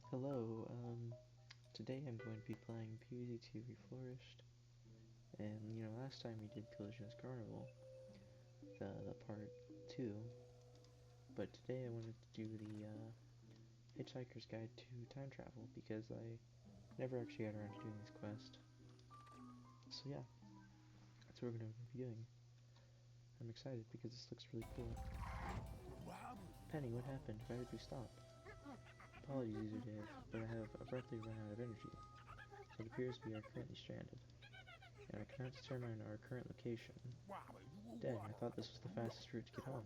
Hello, today I'm going to be playing PvZ2 Reflourished, and last time we did Collisionist Carnival, the part 2, but today I wanted to do the, Hitchhiker's Guide to Time Travel, because I never actually got around to doing this quest. So yeah, that's what we're going to be doing. I'm excited because this looks really cool. Penny, what happened? Why did we stop? Apologies, User Dave, but I have abruptly run out of energy, so it appears we are currently stranded, and I cannot determine our current location. Dang, I thought this was the fastest route to get home.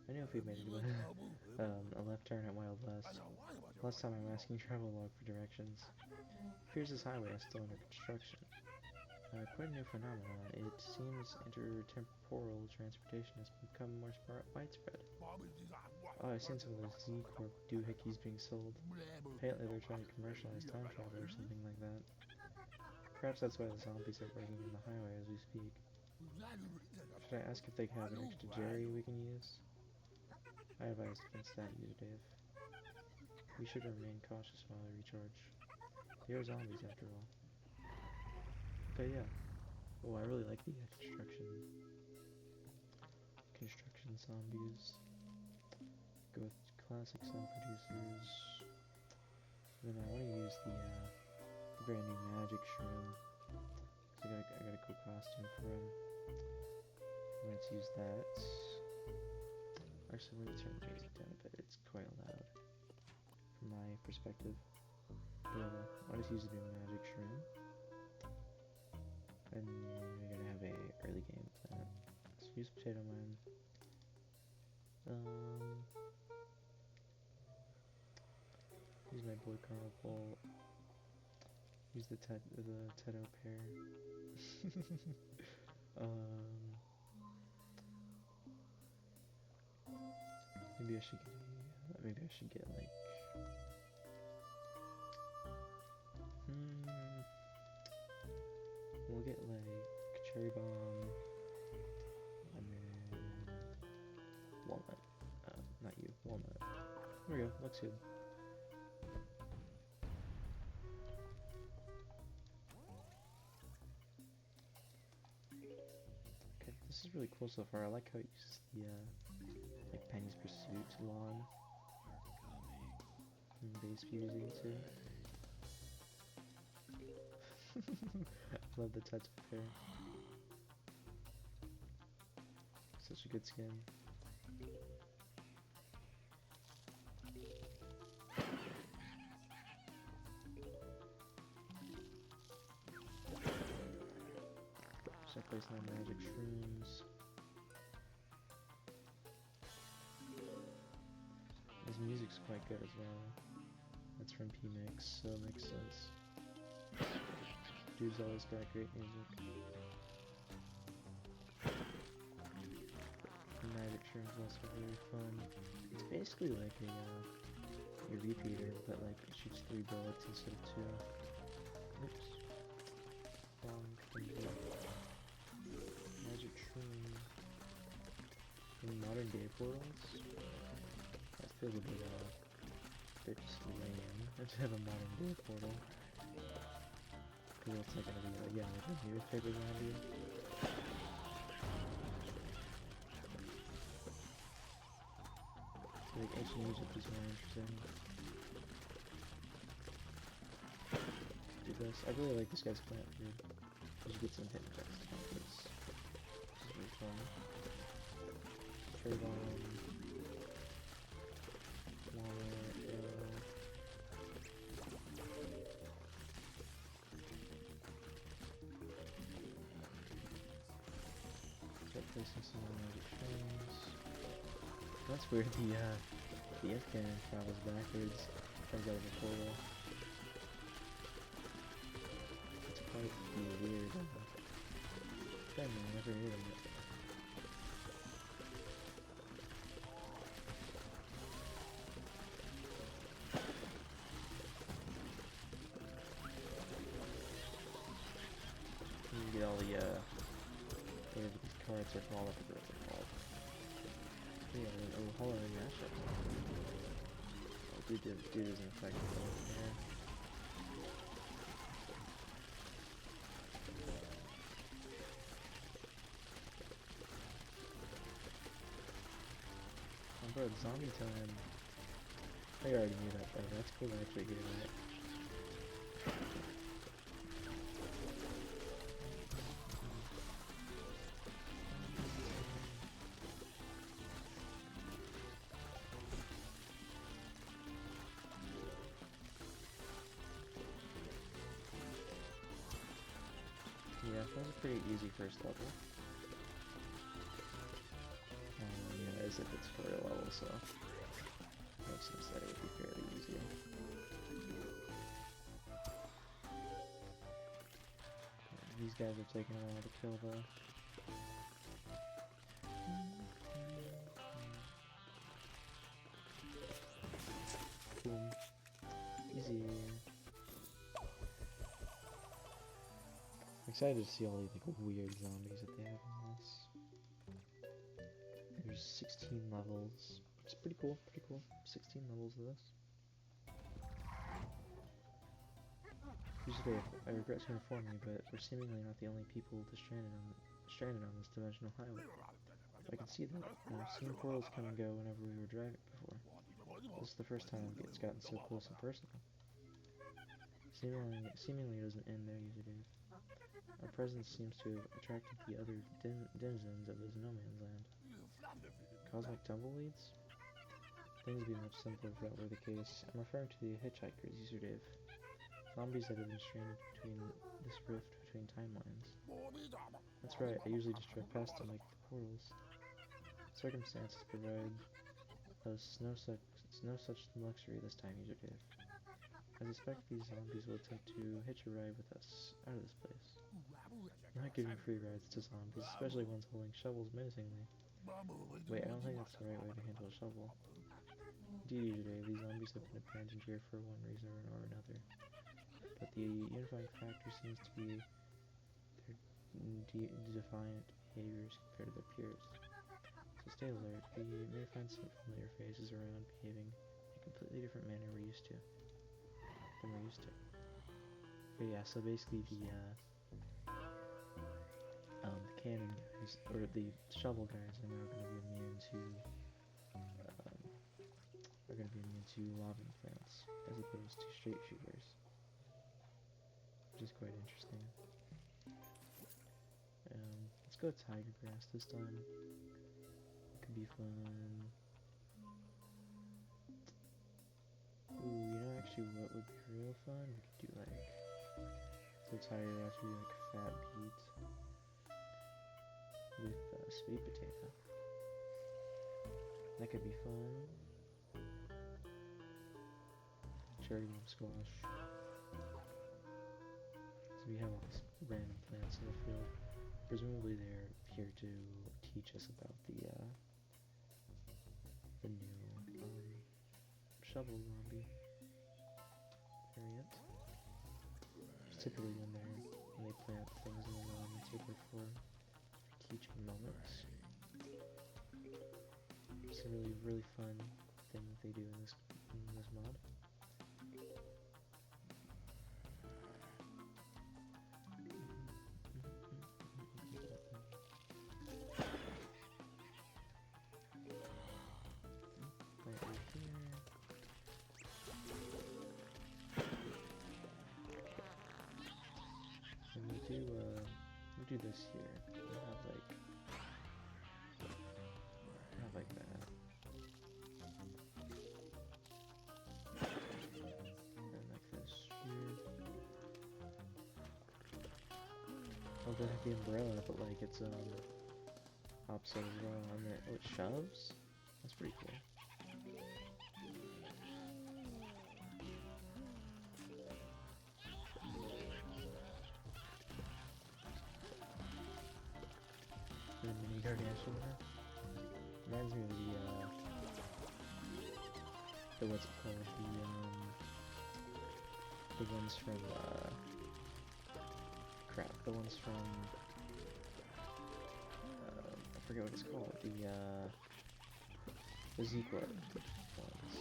I knew if we made a left turn at Wild West. Last time I'm asking Travelog for directions. Appears this highway is still under construction. Quite a new phenomenon. It seems intertemporal transportation has become more widespread. Oh, I've seen some of those Z-Corp doohickeys being sold. Apparently they're trying to commercialize time travel or something like that. Perhaps that's why the zombies are breaking in the highway as we speak. Should I ask if they have an extra Jerry we can use? I advise against that, User Dave. We should remain cautious while we recharge. They are zombies after all. Okay, yeah. Oh, I really like the construction zombies. Go with classic sound producers. And then I want to use the brand new magic shroom. I got a cool costume for him. Let's use that. Actually, let me turn the music down a bit. It's quite loud from my perspective. But I'll just use the new magic shroom. And we're gonna have a early game with that. So use Potato Man. Use my boy Carnival. Use the Teto pair. Maybe I should get like we'll get like cherry bomb and then walnut. Not you, walnut. There we go, looks good. Okay, this is really cool so far. I like how it uses the like Penny's Pursuit lawn from base PvZ too. Love the touch pair. Such a good skin. So I place my magic shrooms. His music's quite good as well. That's from P-Mix, so it makes sense. Dude's always got great music. The magic shroom is also really fun. It's basically like a repeater, but like it shoots 3 bullets instead of 2. Oops. Wrong thing. Magic shroom. In modern day portals? That feels a bit just lame to have a modern day portal. Cause it's not gonna be like, like a newspaper zombie. So like ancient Egypt is more interesting. Do this. I really like this guy's plant food. Just get some hit text on this. This is really fun. Cherry bomb. Walnut, start placing some more magic shrooms. That's weird, the F cannon travels backwards, comes out of the portal. It's quite the weird thing, I never knew it. You get all the, whatever these cards are called, I forget what they're called. Yeah, oh, hello, mashup. Oh, dude isn't effective though. Yeah. Oh, bro, it's zombie time. I already knew that, though. That's cool to actually hear that. Yeah, that was a pretty easy first level. Yeah, as if it's tutorial level, so makes sense that it would be fairly easy. These guys are taking a while to kill though. Boom. Easy. I'm excited to see all the like weird zombies that they have in this. There's 16 levels. It's pretty cool, 16 levels of this. I regret to inform you, but we're seemingly not the only people stranded on this dimensional highway. I can see that. I've seen portals come and go whenever we were driving before. This is the first time it's gotten so close and personal. Seemingly it doesn't end there, user Dave. Our presence seems to have attracted the other denizens of this no man's land. Cosmic tumbleweeds? Things would be much simpler if that were the case. I'm referring to the Hitchhikers, user Dave. Zombies that have been stranded between this rift between timelines. That's right, I usually just drive past them like the portals. Circumstances provide us no such luxury this time, user Dave. I suspect these zombies will attempt to hitch a ride with us out of this place. I'm not giving free rides to zombies, especially ones holding shovels menacingly. Wait, I don't think that's the right way to handle a shovel. Indeed, user Dave, these zombies have been abandoned here for one reason or another. But the unifying factor seems to be their defiant behaviors compared to their peers. So stay alert. We may find some familiar faces around behaving in a completely different manner than we're used to. But yeah, so basically the cannon guys, or the shovel guys, are now going to be immune to lava plants, as opposed to straight shooters, which is quite interesting. Let's go tiger grass this time. Could be fun. Ooh, you know actually what would be real fun? We could do like, so tiger grass would be like fat beet with sweet potato. That could be fun. Cherry bomb squash. So we have all these random plants in the field. Presumably they're here to teach us about the new shovel zombie variant. It's typically when they plant things in the lawn and take it for teaching moments. It's a really fun thing that they do in this mod. We'll do this here. We'll have like that. And like this here. Oh, they have the umbrella, but like it's opposite as well. And it shoves? That's pretty cool. The mini gargantuan there. Reminds me of the what's it called? The ones from the ones from I forget what it's called. The Zequo ones.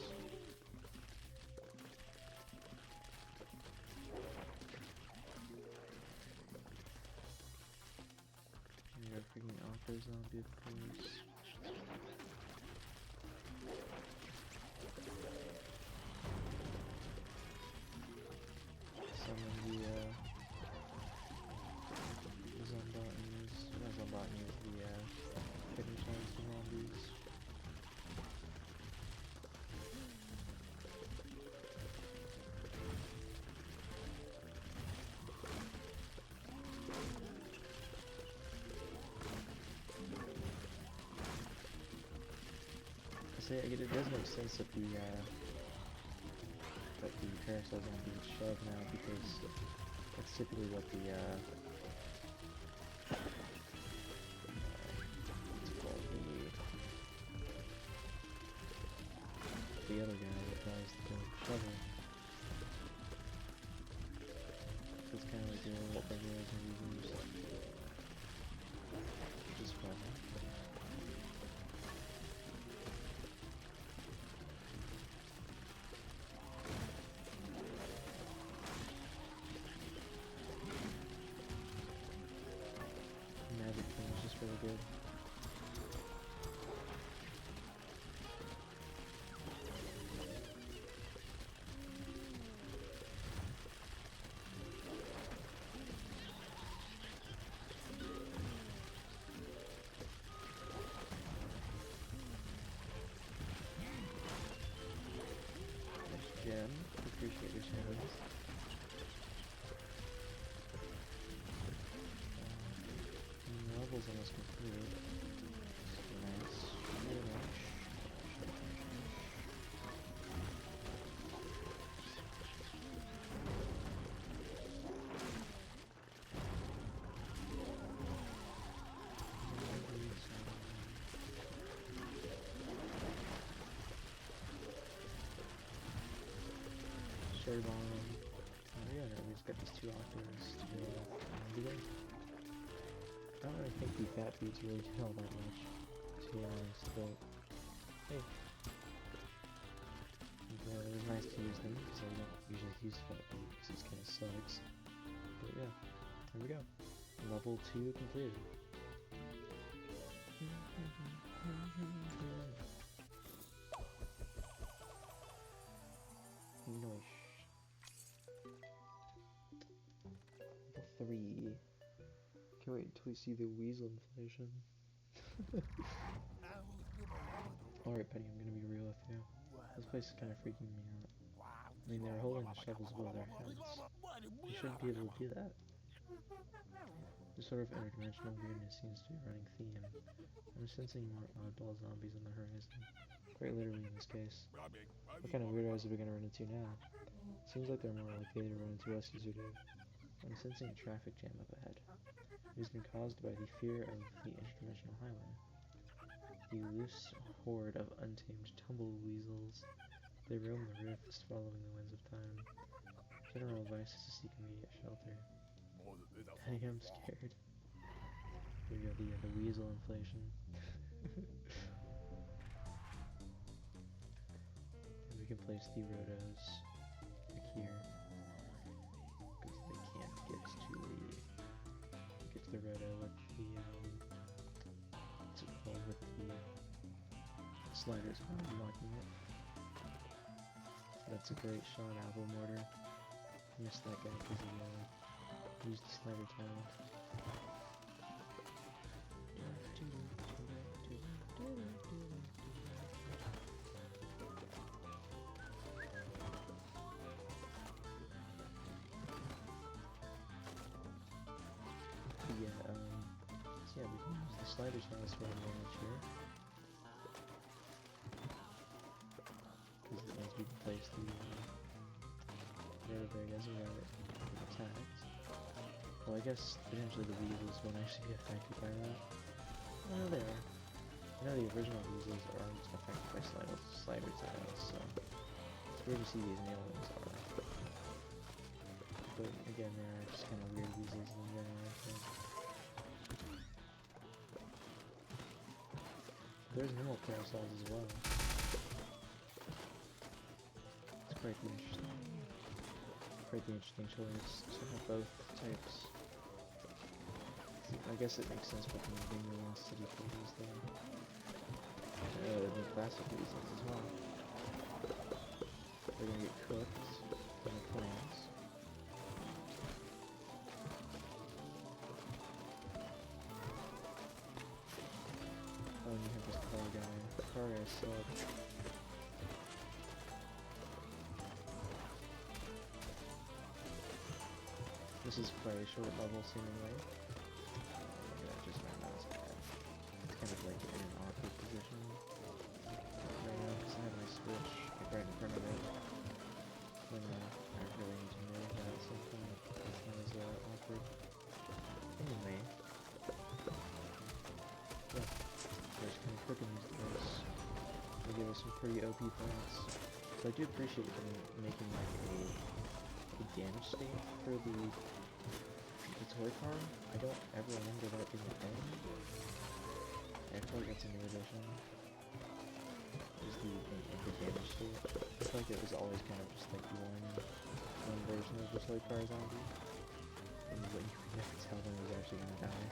for a zombie, of course. Summon the Zombottanies, not Zombottanies, the hypnotized zombies. It does make sense that the parasite zombies shove now, because that's typically what the what's it called, the other guy that tries to shovel. It's kind of like what regular zombies use, which is fun. Really good. Gem, appreciate your shadows. Level's almost complete. Nice. Very much. Cherry bomb. Oh yeah, we just got these two octaves to do it. I don't really think the fat beads really do all that much, to be honest, but hey. It was nice to use them, because I don't usually use fat beads, because it kind of sucks. But yeah, there we go. Level 2 completed. Noish. Level 3. Can't wait until we see the weasel inflation. Alright, Penny, I'm gonna be real with you. This place is kind of freaking me out. I mean, they're holding the shovels above their heads. You shouldn't be able to do that. This sort of interdimensional weirdness seems to be a running theme. I'm sensing more oddball zombies on the horizon. Quite literally in this case. What kind of weirdos are we gonna run into now? Seems like they're more likely to run into us as we do. I'm sensing a traffic jam up ahead. It has been caused by the fear of the interdimensional highway. The loose horde of untamed tumbleweasels. They roam the rifts, following the winds of time. General advice is to seek immediate shelter. I am scared. Here we go, the weasel inflation. And we can place the rotos like here, because they can't get to the roto with the what's it called, with the sliders when I'm blocking it. That's a great shot, apple mortar. I missed that guy because he used the slider tile. So yeah, we can use the slider tiles for advantage here. Because it means we can place the roto areas around it attacked. Well, I guess potentially the weasels won't actually be affected by that. Oh, they are. I know the original weasels aren't affected by slider tiles, so it's weird to see these new ones are. But again, they are just kind of weird weasels in general, I think. There's normal parasols as well. It's quite the interesting choice to have both types. I guess it makes sense with moving the last city phases there. The classic reasons as well. They're gonna get cooked in the plants. Oh, and you have this car guy. The car guy sucks. This is quite a short level, seemingly. Yeah, just right now it's bad. It's kind of like in an awkward position right now because I have my Switch like right in front of it. When I really need to move that at some point. It's not as awkward. Anyway, yeah, we're just kind of cooking these guys. They give us some pretty OP plants. So I do appreciate them making like a damage state for the toy car. I don't ever remember that being a thing. I feel like that's a new addition. Is the damage state. I feel like it was always kind of just like one version of the toy car zombie. And what you could never tell when it was actually gonna die.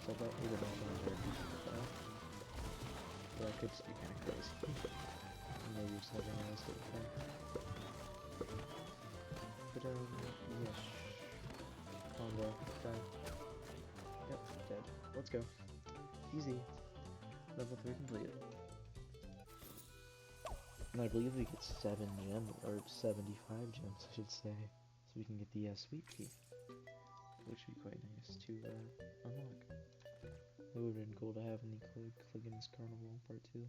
So I thought either one was very decent though. But that could just be kind of crazy. Maybe just having a realistic thing. But yes. Combo, die. Yep, dead. Let's go. Easy. Level 3 completed. And I believe we get 7 gems, or 75 gems, I should say. So we can get the sweet pea. Which would be quite nice to unlock. It would have been cool to have in the Cliggin's Carnival Part 2.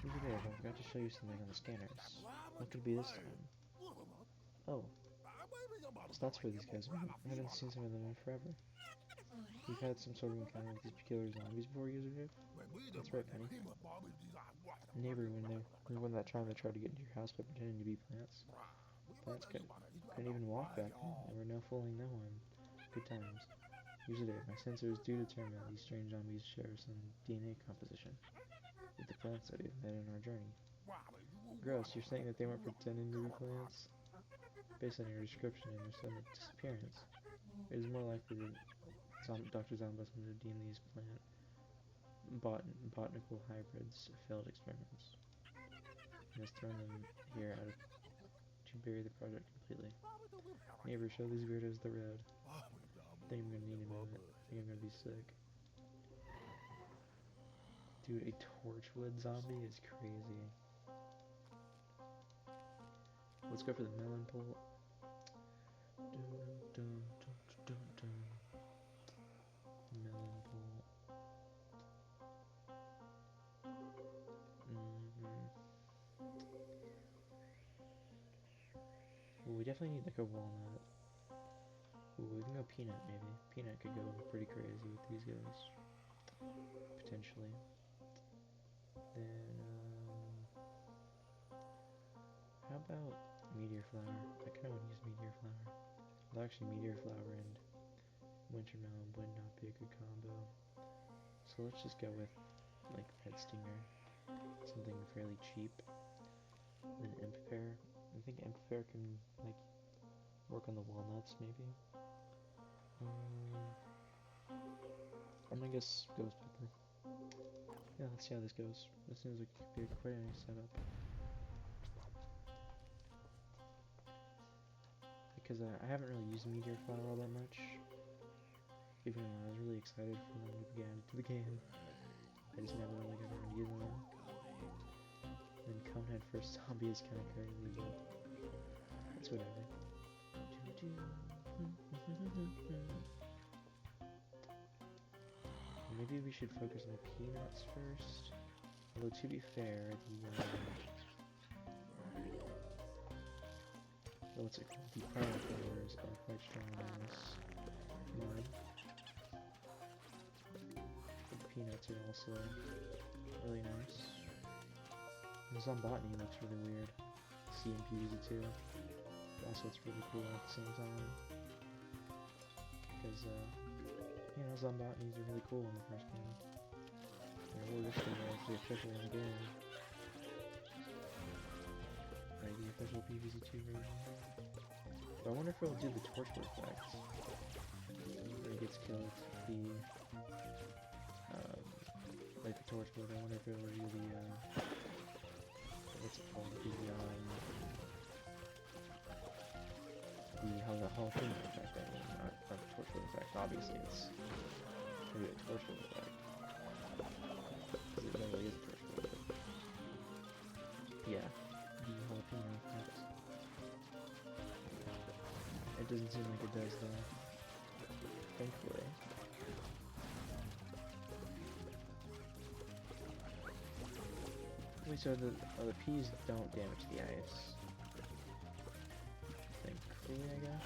Who's there? I forgot to show you something on the scanners. What could it be this time? Oh. That's where these guys are. I haven't seen some of them in forever. You've had some sort of encounter with these killer zombies before, user? That's right, Penny. Neighbor, when that time they tried to get into your house by pretending to be plants. Plants couldn't even walk back then. There were no fooling no one. Good times. Usually, my sensors do determine that these strange zombies share some DNA composition with the plants that we've met in our journey. Gross, you're saying that they weren't pretending to be plants? Based on your description and their sudden disappearance, it is more likely that Dr. Zombies would have deemed these botanical hybrids failed experiments, and has thrown them here to bury the project completely. Neighbor, show these weirdos the road. I think I'm gonna need a moment. I think I'm gonna be sick. Dude, a torchwood zombie is crazy. Let's go for the melon pole. Melon pole. Well, we definitely need like a walnut. Ooh, we can go peanut maybe. Peanut could go pretty crazy with these guys. Potentially. Then, how about meteor flower? I kinda wanna use meteor flower. Well, actually, meteor flower and winter melon would not be a good combo. So let's just go with, like, red stinger. Something fairly cheap. Then imp pear. I think imp pear can, like, work on the walnuts, maybe. I'm gonna guess ghost pepper. Yeah, let's see how this goes. This seems like it could be quite a nice setup. Because I haven't really used meteor flower all that much. Even though I was really excited for them to get added to the game. I just never really got around to using them. Then Conehead first zombie is kind of crazy, but it's whatever. Maybe we should focus on the peanuts first. Although to be fair, what's it called? The pineapples are quite strong on this mod. The peanuts are also really nice. The Zombotany looks really weird. CMP uses it too. But also it's really cool at the same time. Because, you know, Zombotanies are really cool in the first game. They're actually official in the game. Like the official PVZ2 version. But I wonder if it'll do the torture effect. Where he gets killed. Like the torch mode, I wonder if it'll do the, what's it called? The jalapeno effect, I mean, not the torch mode effect. Obviously, it's gonna be a torch mode effect. Because it really is a torch mode. Yeah, the jalapeno effect. It doesn't seem like it does, though. Thankfully. Wait, so the peas don't damage the ice. Thankfully, I guess.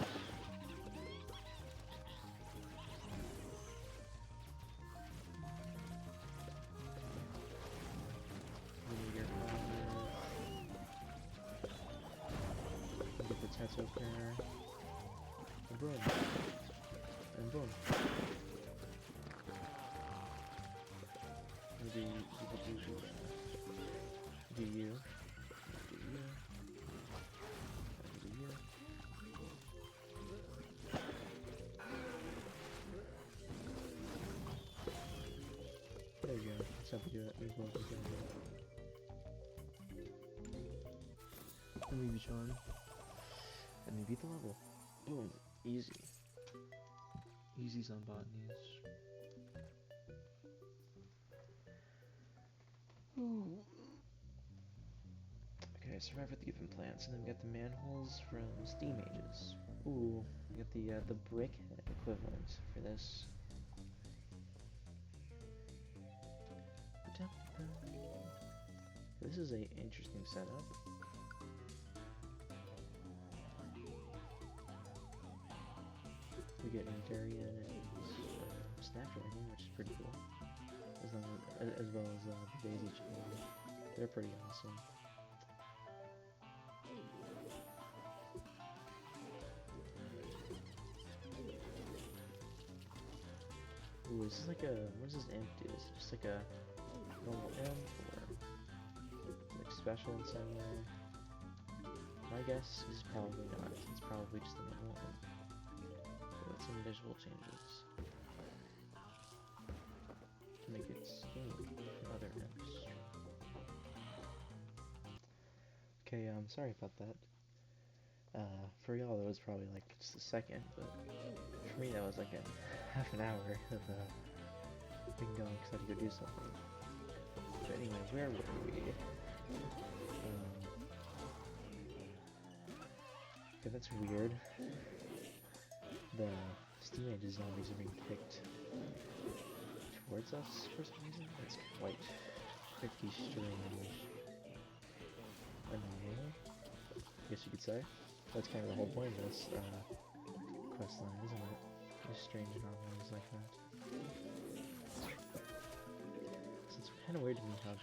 Meteor fire. Get the Tetsu opener. And boom. And boom. Maybe you could do you. Do you. There you go. That's how we do it. We both do it. And we beat on. And we beat the level. Boom. Easy. Easy's on botanies. Ooh. Okay, survive with the given plants, and then we got the manholes from steam ages. Ooh, we got the brick equivalent for this. This is a interesting setup. We get Nigerian and Snapdragon, which is pretty cool. As well as the Daisy Chain. They're pretty awesome. Ooh, is this like a, what does this amp do? Is it just like a normal amp, or like special in some way? My guess is probably not. It's probably just a normal amp. With some visual changes to make it sing from other amps. Okay, sorry about that. For y'all, that was probably like just a second, but for me, that was like a half an hour of being going because I had to go do something. But anyway, where were we? Okay, that's weird. The Steam Age zombies are being kicked towards us for some reason. That's quite pretty strange. Annoying, I guess you could say. That's kind of the whole point of this quest line, isn't it? Just strange anomalies like that. So it's kind of weird to me how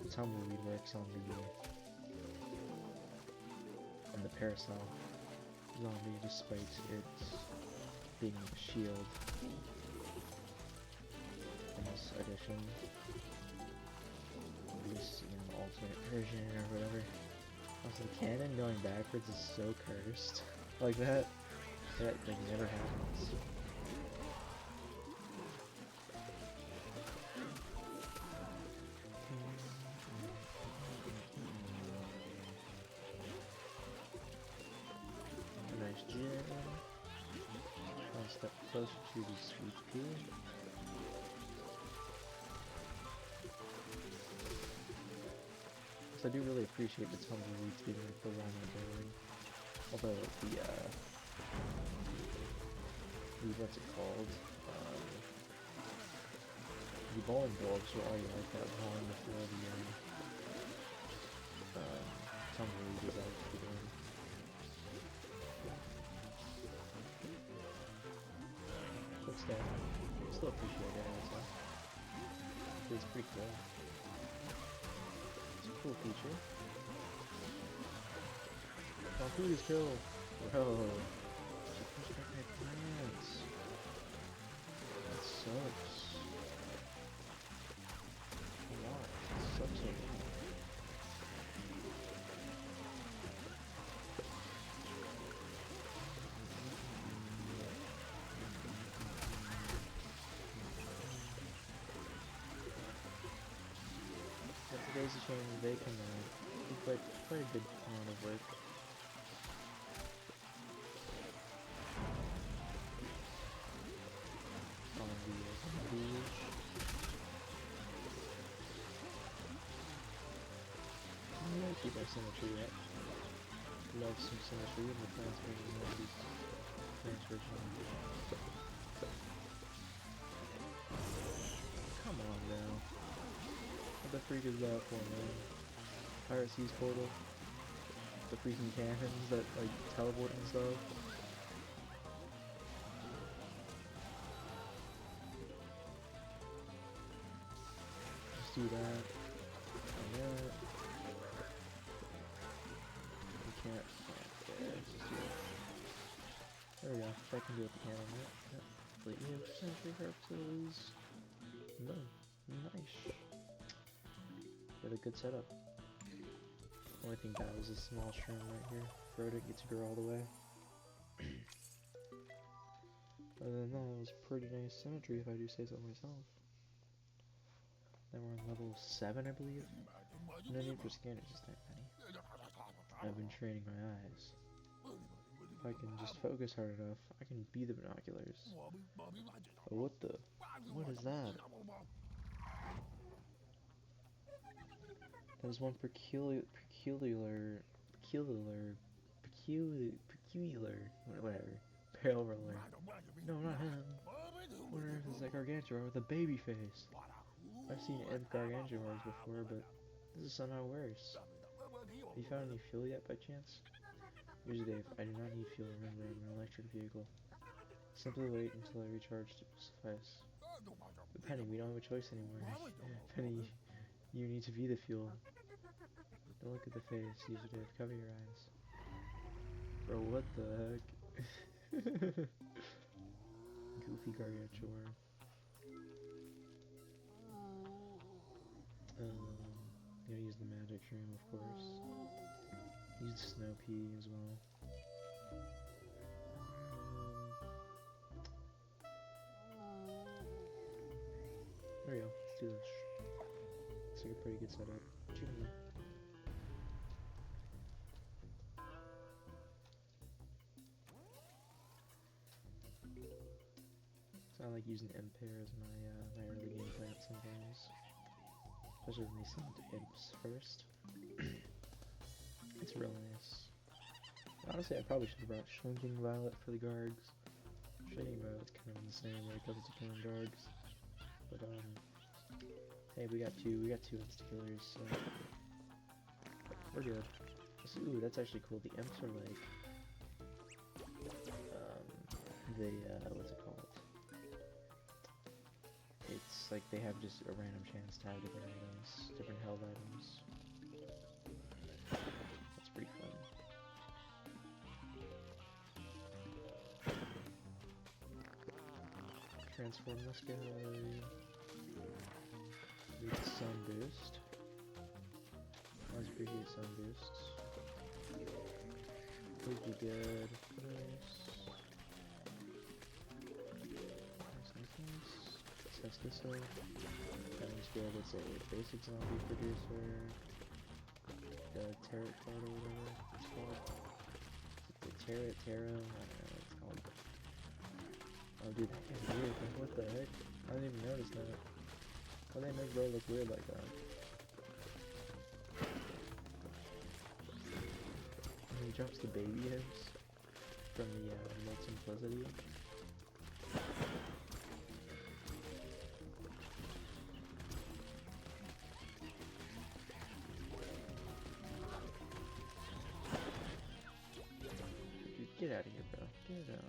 the tumbleweed works on the parasol zombie, despite it being a shield in this edition. This, alternate version or whatever. Also, the cannon going backwards is so cursed. Like that like never happens. Nice gym. One step closer to the sweet pea. So I do really appreciate the tumbleweeds being like the vulnerability. Although what's it called? The bowling bulbs were already like that long before the tumbleweed was out of the game. But still appreciate it, I would say. It's pretty cool. It's a cool feature. Food is killed. Bro. She pushed back my plants. That sucks. Why? Such a... Today's a change they come out. We put quite a good amount of work. On the zombies. We gotta keep our symmetry up. Love some symmetry in the plants versus zombies. Plants versus zombies. Come on now. What the freak is that for, man? Pirate Seas Portal? The freaking cannons that, like, teleport and stuff? Let's do that. And that. We can't. Yeah, let's just do that. There we go. If I can do it with the cannon, right? Yep. Completely symmetry purposes. Boom. Nice. Got a good setup. Only thing bad was a small shroom right here. Frodo gets to grow all the way. Other than that, it was pretty nice symmetry if I do say so myself. Then we're on level 7, I believe. No need for scanners just that many. I've been training my eyes. If I can just focus hard enough, I can be the binoculars. Oh, what the? What is that? That is one peculiar, whatever, barrel roller. No, not him. What on earth is that gargantuar with a baby face? I've seen imp gargantuars before, but this is somehow worse. Have you found any fuel yet, by chance? Here's Dave. I do not need fuel, remember, I'm an electric vehicle. Simply wait until I recharge to suffice. But Penny, we don't have a choice anymore. Penny, you need to be the fuel. Don't look at the face, user Dave. Cover your eyes. Bro, what the heck? Goofy gargantuar. Gonna use the magic shroom, of course. Use the snow pea as well. There we go. Let's do this. Looks like a pretty good setup. Shoot him though. So I like using Impair as my early game plant sometimes. Especially when they send imps first. It's real nice. Honestly, I probably should have brought Shrinking Violet for the Gargs. Shrinking Violet's kind of insane when it comes to killing Gargs. But hey, we got two insta-killers, so we're good. Ooh, that's actually cool. The imps are like what's it called? It's like they have just a random chance to have different items, different held items. That's pretty fun. Transform this guy. Need sun boost. Always appreciate sun boosts. Would be good. Nice. Nice. Test this out. Having scaled, it's a basic zombie producer. The Tarot card or whatever it's called. The Tarot? I don't know what it's called. Oh dude, that guy's weird, man. What the heck? I didn't even notice that. Why they make bro look weird like that? And he drops the baby imps from the Mold Simplicity. Dude, get out of here, bro. Get out.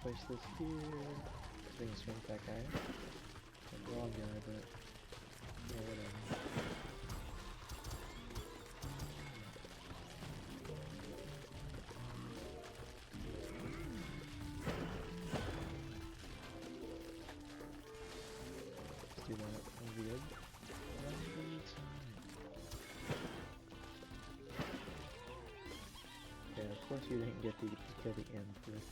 place this here. I think it's straight that guy. The wrong guy, but yeah, whatever. Let's do that. That'll be good. Yeah, of course you didn't get to kill the imp with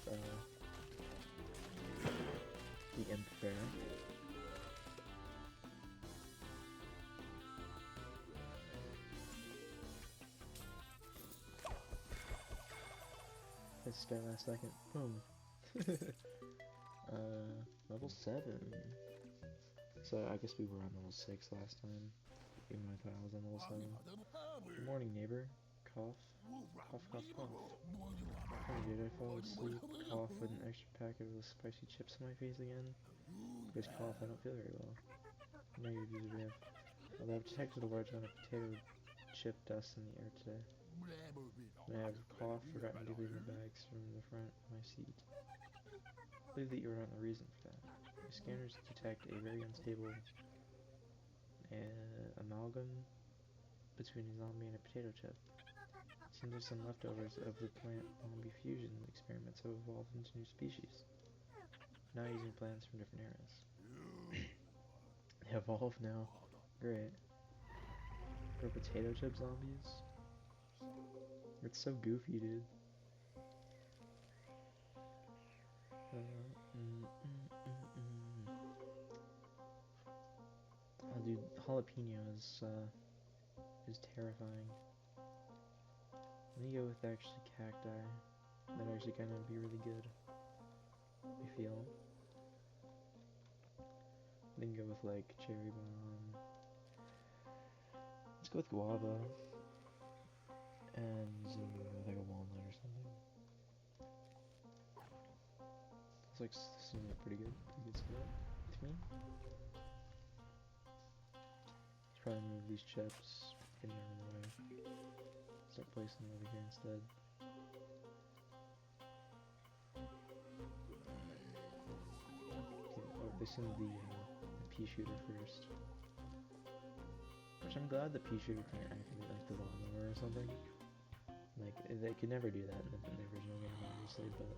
the imp fair. This guy last second. Boom. Level 7. So I guess we were on level 6 last time. Even I thought I was on level 7. Good morning, neighbor. Cough. Cough, cough, cough. Hey, did I fall asleep? Cough with an extra packet of spicy chips on my face again? Please cough, I don't feel very well. Negative user ref. Although I've detected a large amount of potato chip dust in the air today. I have cough, forgotten to leave my bags from the front of my seat. I believe that you are not the reason for that. My scanners detect a very unstable amalgam between a zombie and a potato chip. It seems like some leftovers of the plant zombie fusion experiments have evolved into new species. Now using plants from different eras. They evolve now. Great. For potato chip zombies? It's so goofy, dude. Oh, dude, jalapeno is terrifying. Let me go with actually cacti. That actually kind of be really good. I feel. Then go with like cherry bomb. Let's go with guava. And like a walnut or something. Looks like this seems like pretty good split to me. Let's probably move these chips, get them out of the way. Start placing them over here instead. Okay, oh, they send the pea shooter first. Which I'm glad the pea shooter can't activate like the lawnmower or something. Like, they could never do that in the original game, obviously, but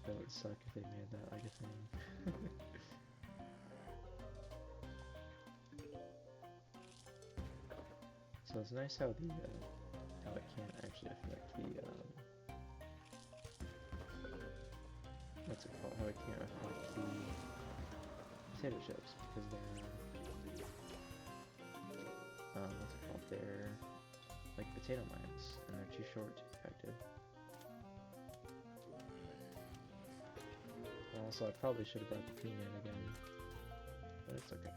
that would suck if they made that like a thing. So it's nice how the how it can't actually affect the what's it called? How it can't affect the potato chips because they're what's it called? They're like potato mines and they're too short to be effective. Also, I probably should have brought the teammate again, but it's okay.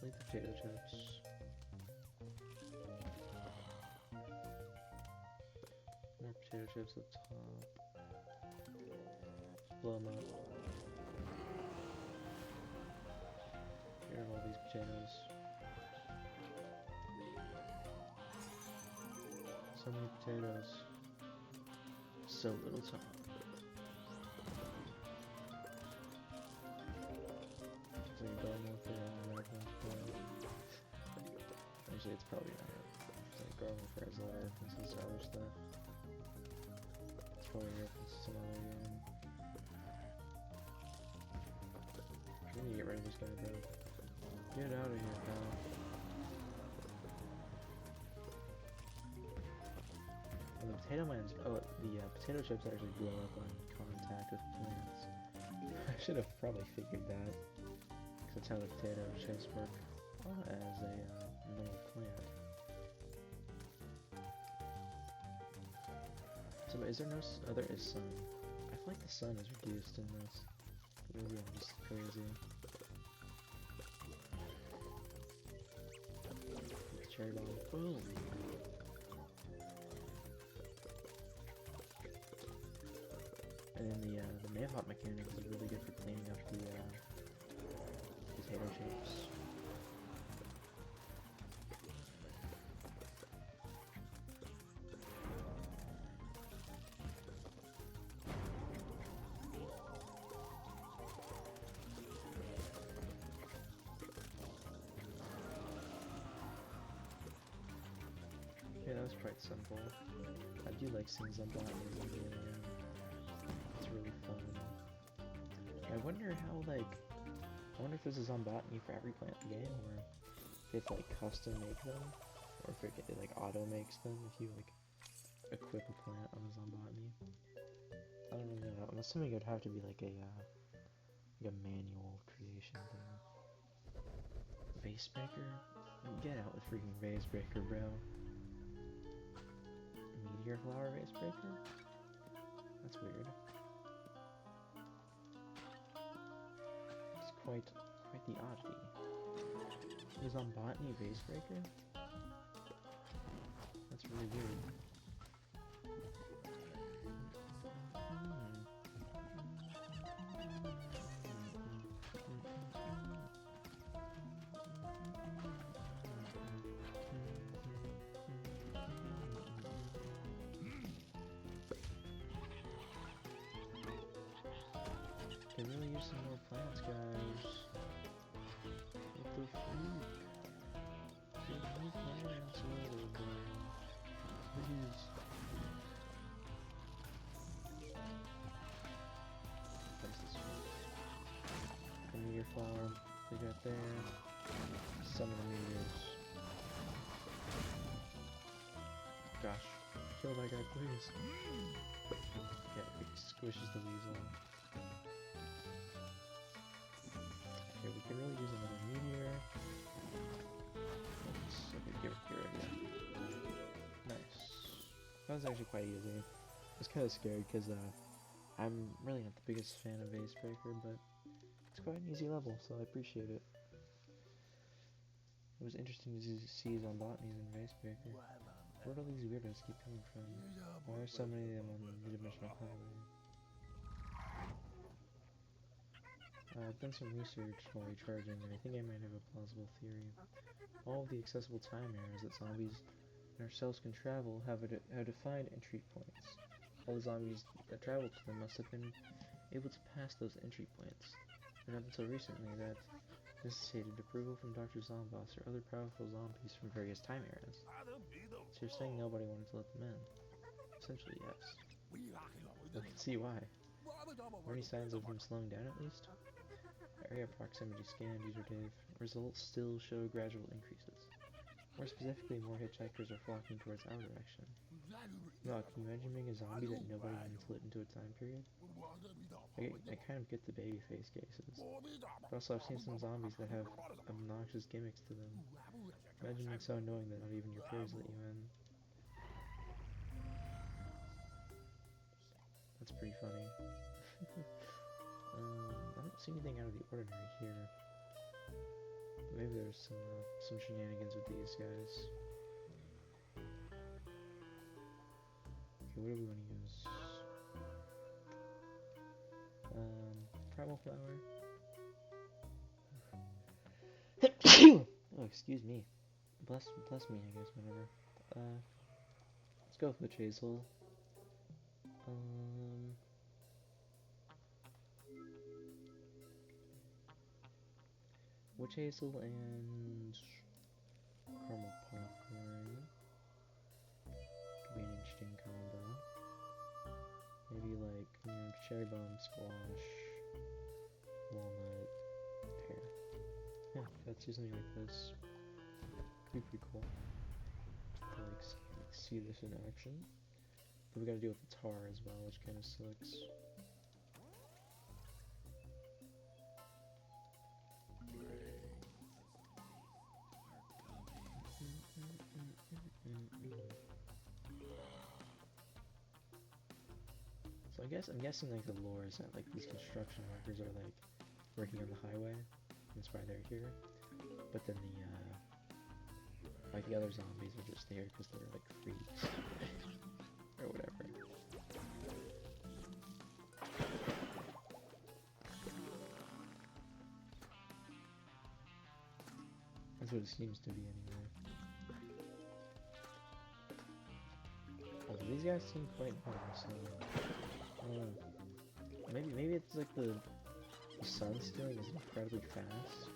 Leave the potato chips. More potato chips up top. Blow them up. Get rid of all these potatoes. So many potatoes. So little time. So you go more for actually, it's probably not it. It's like garlic fries are references to other stuff. It's probably references to some other game. We need to get rid of this guy, bro. Get out of here, pal. And the potato mines, the potato chips actually blow up on contact with plants. I should have probably figured that. That's how the potato chips work as a normal plant. So is there no there is sun. I feel like the sun is reduced in this. Maybe I'm just crazy. Cherry bomb. Boom! And then the manhot mechanic is really good for cleaning up the potato chips. that was quite simple. I do like seeing Zombotnis in the game. It's really fun. I wonder how, like, I wonder if there's a Zombotni for every plant in the game, or if it, like, custom make them, or if it, like, auto makes them if you, like, equip a plant on a Zombotni. I don't really know. I'm assuming it would have to be, like a manual creation thing. Vase Breaker? Get out with freaking Vase Breaker, bro. Meteor Flower Vase Breaker? That's weird. It's quite the oddity. Is on Botany Vase Breaker? That's really weird. Can really use some more plants, guys. What the freak? Get more plants, little boy. Please. Place this one. The meteor flower. We got there. Some of the meteors. Gosh. Kill that guy, please. Yeah, it squishes the weasel. Okay, we can really use another meteor. Let's give it here again. Nice. That was actually quite easy. I was kind of scared because I'm really not the biggest fan of Vase Breaker, but it's quite an easy level, so I appreciate it. It was interesting to see Zombotnis and Vase Breaker. Where do all these weirdos keep coming from? Why are so many of them on the two-dimensional highway? I've done some research while recharging, and I think I might have a plausible theory. All of the accessible time areas that zombies and ourselves can travel have defined entry points. All the zombies that travel to them must have been able to pass those entry points, and up until recently that necessitated approval from Dr. Zomboss or other powerful zombies from various time eras. So you're saying nobody wanted to let them in? Essentially, yes. I can see why. Are there any signs of them slowing down at least? Area proximity scan, user Dave. Results still show gradual increases. More specifically, more hitchhikers are flocking towards our direction. Now, can you imagine being a zombie that nobody wanted to let into a time period? I kind of get the baby face cases. But also, I've seen some zombies that have obnoxious gimmicks to them. Imagine being so annoying that not even your peers let you in. That's pretty funny. I don't see anything out of the ordinary here. Maybe there's some shenanigans with these guys. Okay, what do we want to use? Primal flower. Oh, excuse me. Bless me, I guess, whatever. Let's go with witch hazel. Witch hazel and caramel popcorn could be an interesting combo. Maybe like, cherry bomb, squash, walnut, pear. Yeah, let's do something like this. Could be pretty cool to like see this in action. But we gotta deal with the tar as well, which kind of sucks. So I'm guessing like the lore is that like these construction workers are like working on the highway, that's why they're here. But then the other zombies are just there because they're like freaks or whatever. That's what it seems to be anyway. Oh, these guys seem quite hard, so maybe it's like the sun stealing is incredibly fast.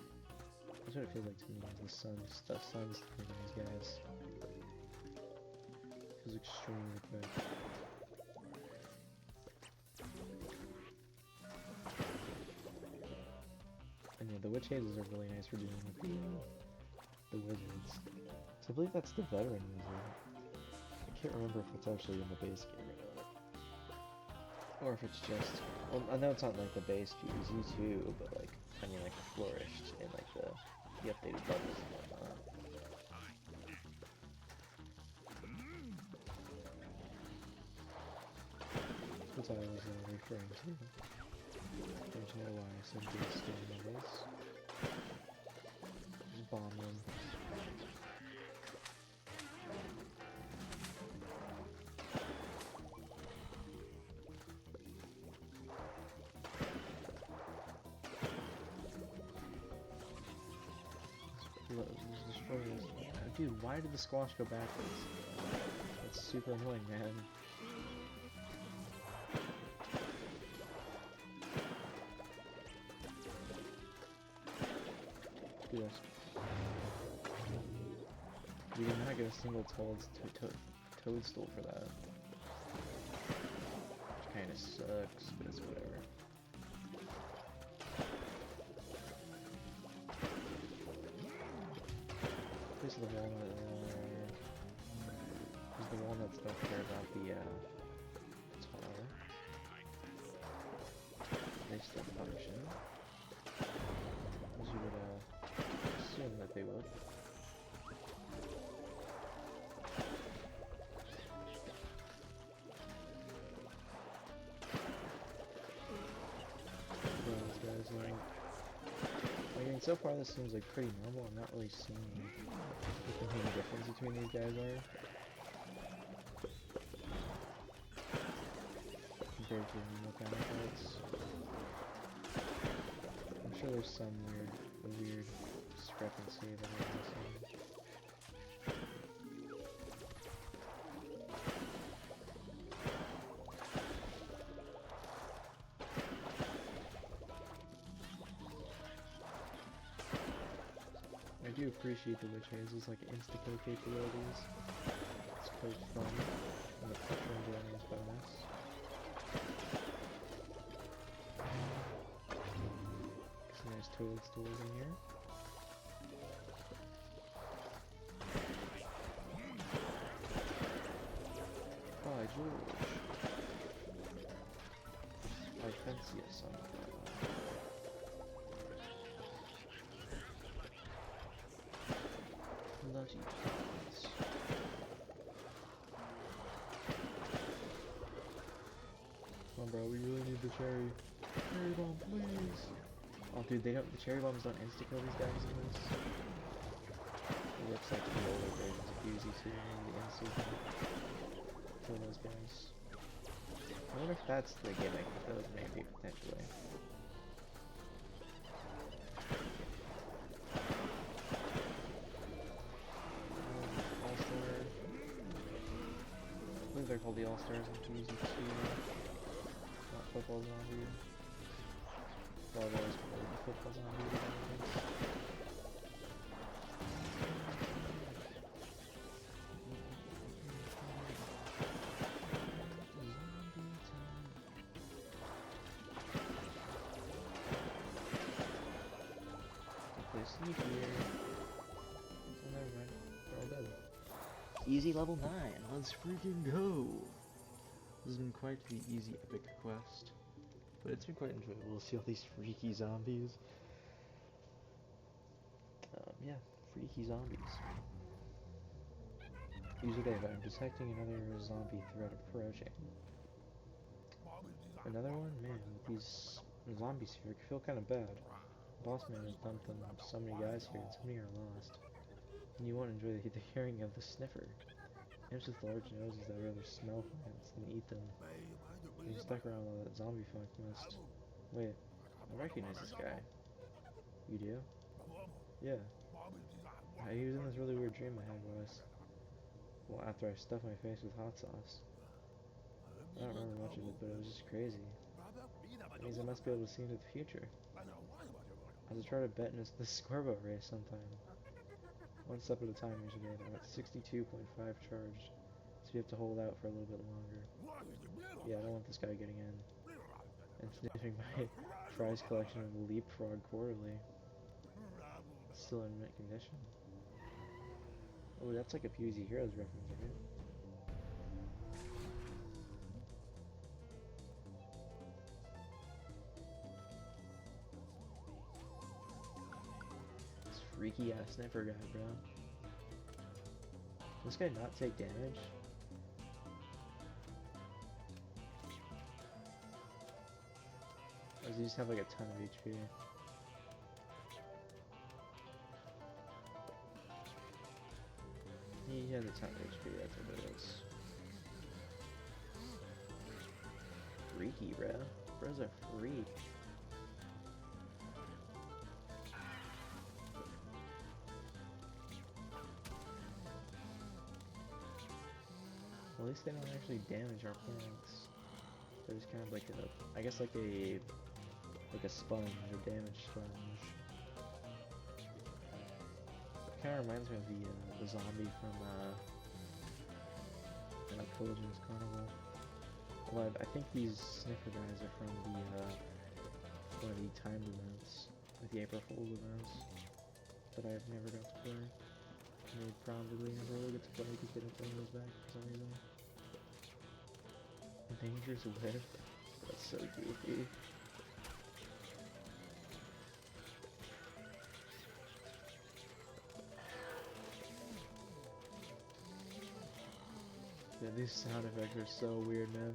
That's what it feels like to me. The sun's stealing these guys. extremely quick. And yeah, the witch hazes are really nice for dealing with the wizards. So I believe that's the veteran wizard. I can't remember if it's actually in the base game or not. Or if it's just... Well, I know it's not like the base PvZ too, but like, I mean like the Reflourished and like the updated levels and whatnot. That's what I was referring to. There's no why I said base game levels. Just bomb them. Destroy this. Dude, why did the squash go backwards? That's super annoying, man. Yes. You did not get a single toadstool for that. Which kinda sucks, but it's whatever. Place the walnut there. Because the walnuts don't care about the tar. They still function. As you would assume that they would. Those guys, like, I mean, so far this seems like pretty normal. I'm not really seeing what the main difference between these guys are compared to normal counterparts. I'm sure there's some weird discrepancy that I'm missing. I do appreciate the witch hazes, like insta-kill capabilities. It's quite fun, and the pressure enjoying is bonus. Some nice toadstools in here. By George. I fancy a sunflower. Nutty plants. Come on, bro, we really need the cherry bomb, please. Oh, dude, the cherry bombs don't insta-kill these guys in this. It looks like the older versions of PvZ2 and the kill those guys. I wonder if that's the gimmick with those, maybe, potentially. All-Star. I believe they're called the All-Stars in PvZ2. Not Football Zombie. Well, I've always called it the Football Zombie. Sneak here. Oh, never mind. They're all dead. Easy level 9. Let's freaking go. This has been quite the easy epic quest. But it's been quite enjoyable to see all these freaky zombies. Yeah, freaky zombies. Use a if I'm detecting another zombie threat approaching. Another one? Man, these zombies here feel kind of bad. Boss man has dumped them so many guys here and so many are lost. And you won't enjoy the hearing of the sniffer. Imps with large noses that rather smell plants than eat them. And you stuck around while that zombie funk must. Wait, I recognize this guy. You do? Yeah. He was in this really weird dream I had well, after I stuffed my face with hot sauce. I don't remember much of it, but it was just crazy. That means I must be able to see into the future. I should try to bet in the squirbo race sometime. One step at a time usually. I'm at 62.5 charged. So we have to hold out for a little bit longer. Yeah, I don't want this guy getting in and sniffing my prize collection of Leapfrog Quarterly. It's still in mint condition. Oh, that's like a PvZ Heroes reference, right? This freaky ass sniper guy, bro. Does this guy not take damage? Or does he just have like a ton of HP? He has a ton of HP, that's what it is. Freaky, bro. Bro's a freak. At least they don't actually damage our planks. They're just kind of like a, I guess like a sponge, a damage sponge. Kind of reminds me of the zombie from Pillaging's Carnival. Well, I think these sniffer guys are from the one of the timed events, like the April Fool's events, that I've never got to play. And they probably never will get to play because they don't bring those back for some reason. Dangerous Whiff? That's so goofy. Yeah, these sound effects are so weird, man.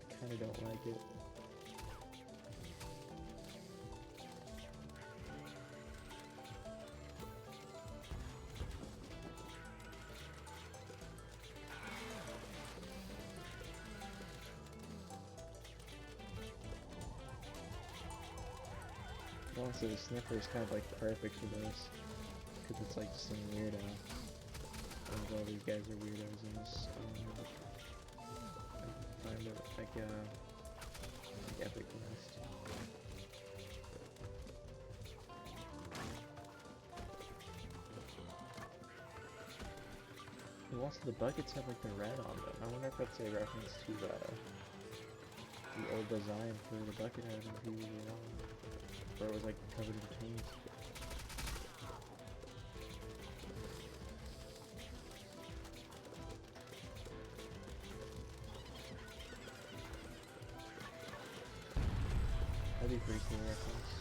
I kinda don't like it. Honestly, the sniffer is kind of like perfect for this, because it's like just some weirdo. All these guys are weirdos in this. I find it like epic list. And also the buckets have like the red on them. I wonder if that's a reference to the old design for the bucket head in PvZ1, where it was like covered in paint. That'd be pretty cool reference.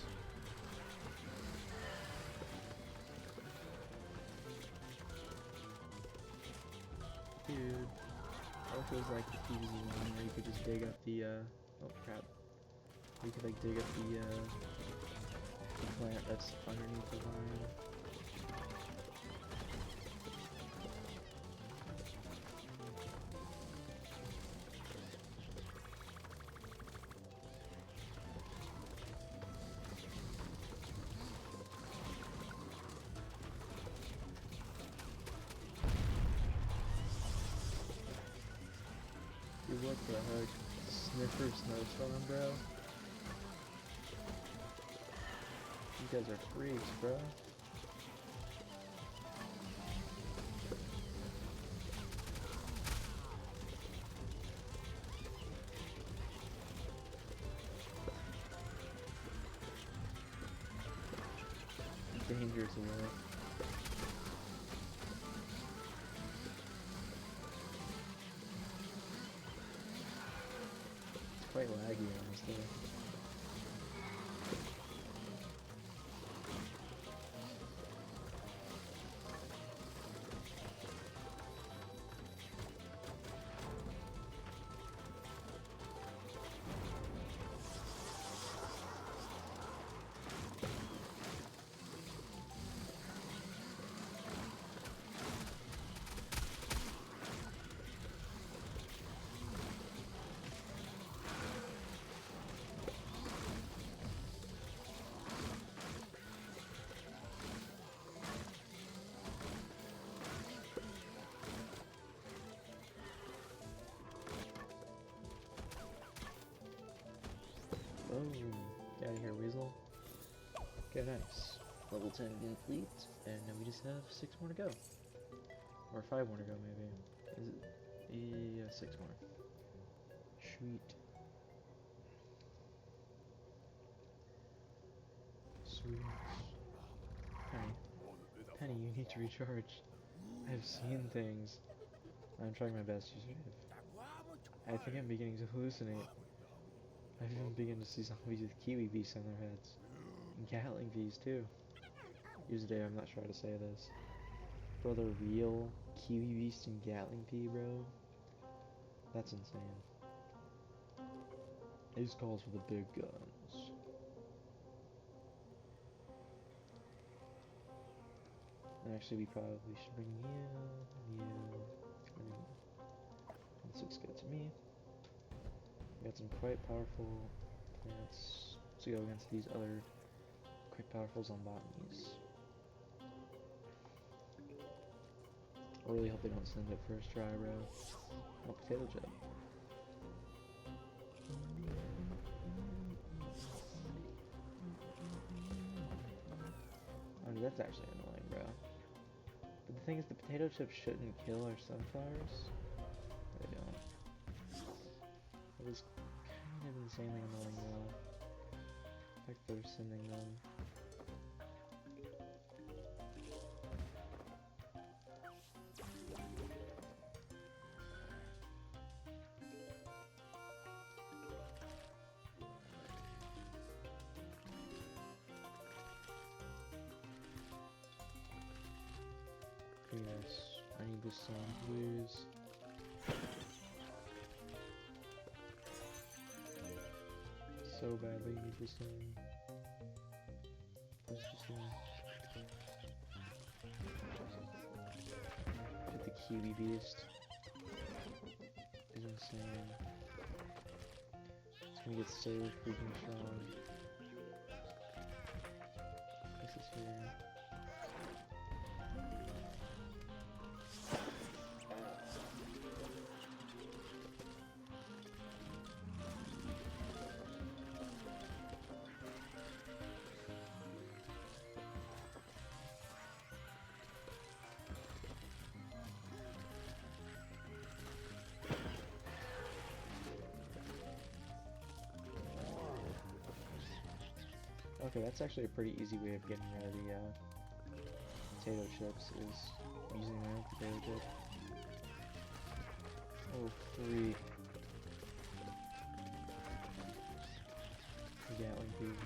Dude, I wish it was like the PvZ one where you could just dig up the, oh crap. You could like dig up the plant that's underneath the vine. Dude, what the heck? Sniffer snowstorm, bro? You guys are freaks, bro. Dangerous away. It's quite laggy, honestly. Oh, get out of here, Weasel. Okay, nice. Level 10 complete, and now we just have 6 more to go. Or 5 more to go, maybe. Is it? Yeah, 6 more. Sweet. Sweet. Penny. Penny, you need to recharge. I've seen things. I'm trying my best to survive. I think I'm beginning to hallucinate. I've even begun to see zombies with kiwi beasts on their heads. And Gatling bees, too. Use a day, I'm not sure how to say this. Bro, the real kiwi beast and Gatling bee, bro? That's insane. These calls for the big guns. Actually, we probably should bring you. This looks good to me. We got some quite powerful plants to go against these other quite powerful zombies. I really hope they don't send it first try, bro. Oh, potato chip. I mean, that's actually annoying, bro. But the thing is, the potato chips shouldn't kill our sunflowers. They don't. It was kind of insanely annoying, though. Like they're sending them. Yes, I need this song, please. So badly need this song. Please just get the kiwi beast. Is insane. It's gonna get so freaking strong. This is here. Okay, that's actually a pretty easy way of getting rid of the potato chips, is using my own potato chip. Oh, freak. Gatling bees.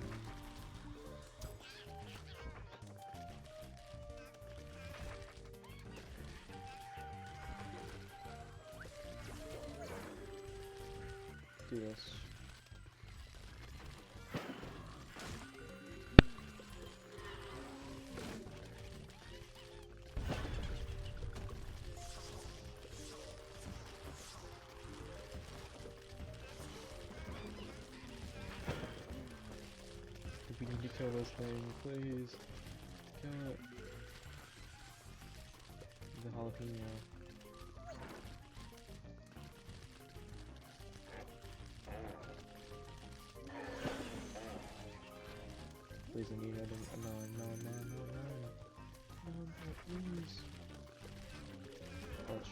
Do this. We need to kill this thing, please. Kill it. The jalapeno. Please, I need another. No, please. Touch.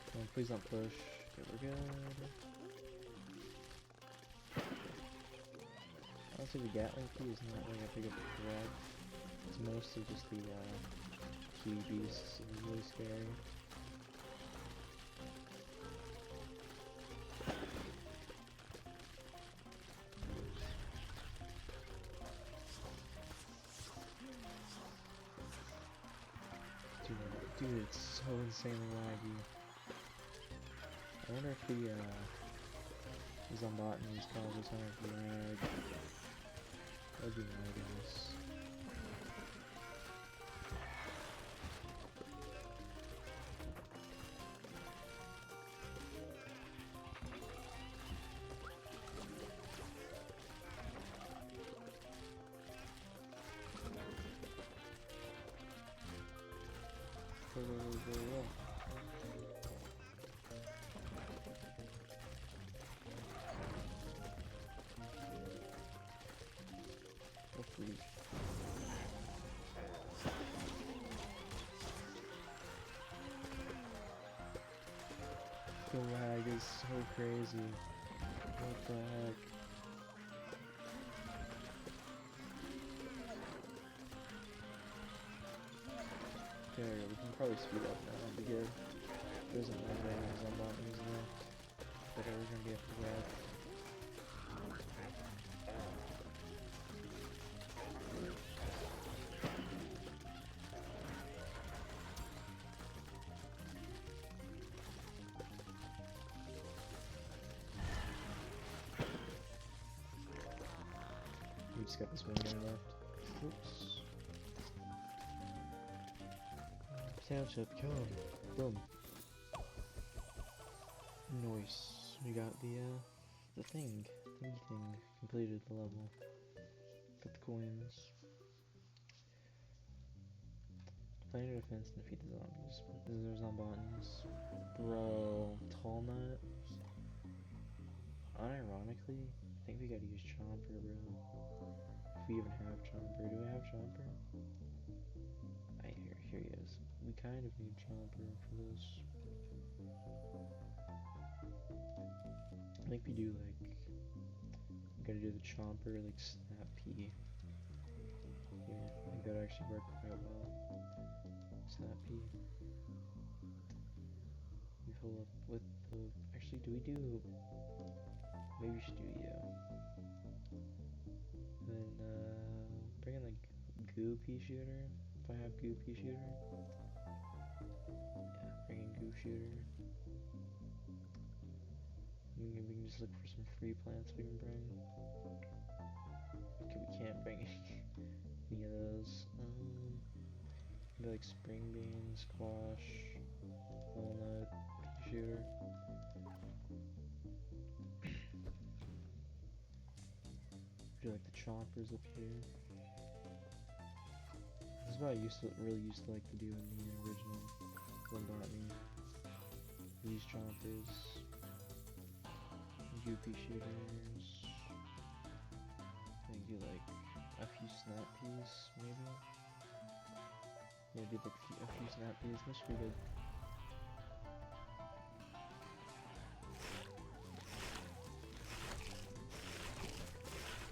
Oh, please don't push. Okay, we're good. Honestly, the Gatling key is not really a big of a threat. It's mostly just the kiwi beasts. It's really scary. Dude, it's so insanely laggy. I wonder if the Zombotanese causes some of the lag. That'd be my guess. Very well. is so crazy. What the heck? Okay, we can probably speed up now. That'd be good. There's another items on buttons left. But we're gonna be up to grab. We just got this one guy left. Oops. Township, kill him. Boom. Nice. We got the thing. Thingy thing. Completed the level. Got the coins. Plan your defense and defeat the zombies. There's no buttons. Bro, tall nut. Unironically, I think we gotta use Chomper, bro. If we even have Chomper. Do we have Chomper? Here he is. We kind of need Chomper for this. I think we do like, we gotta do the Chomper, like Snap P. Here, I think that actually worked quite well. Snap P. We fill up with the, actually do we do, maybe we should do And then bring in like Goo Pea Shooter, if I have Goo Pea Shooter. Yeah, bring in Goo Shooter. Maybe we can just look for some free plants we can bring. Okay, we can't bring any of those. Maybe like spring beans, squash, walnut, pea shooter. Do like the choppers up here. This is what I really used to like to do in the original Bombardment. These choppers. Goopy shooters. I think do like a few snap peas, maybe. Yeah, do like a few snap peas. That should be good.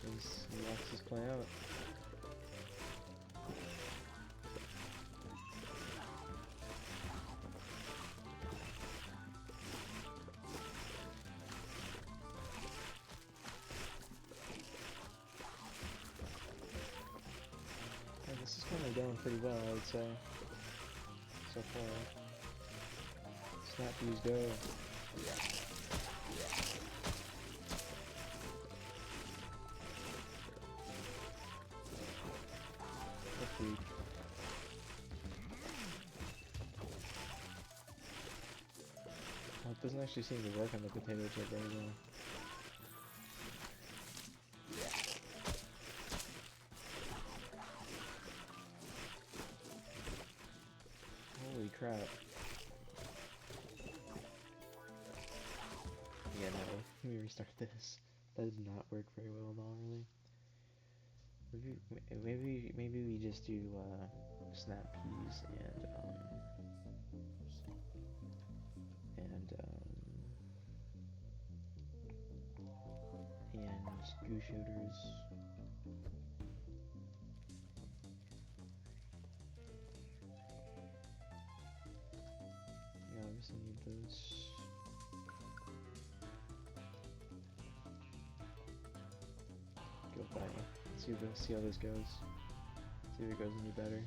Let's this play out. This is kind of going pretty well, I would say, so far. Snappies go. Hopefully. Well, it doesn't actually seem to work on the potato chip very well. Holy crap. Yeah, no, let me restart this. That did not work very well at all, really. Maybe we just do, snap peas and goo shooters. Yeah, I guess I need those. Go by. See how this goes. See if it goes any better.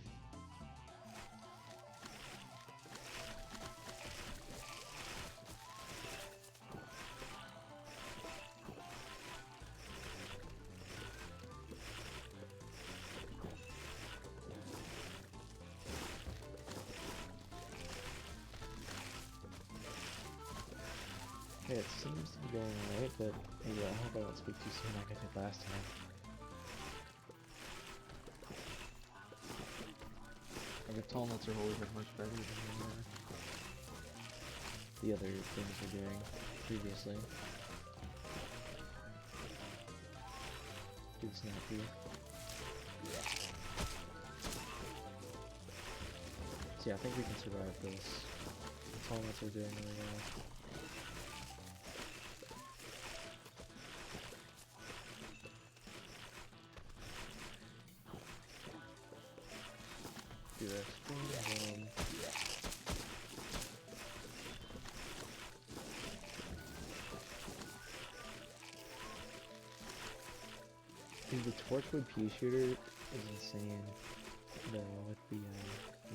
Okay, it seems to be going alright, but maybe I hope I don't speak too soon like I did last time. The tall nuts are always much better than the other things we're doing previously. Do the snap here. So yeah, I think we can survive this. The tall nuts are doing really well. this. Boom. Dude, the Torchwood pea shooter is insane. With the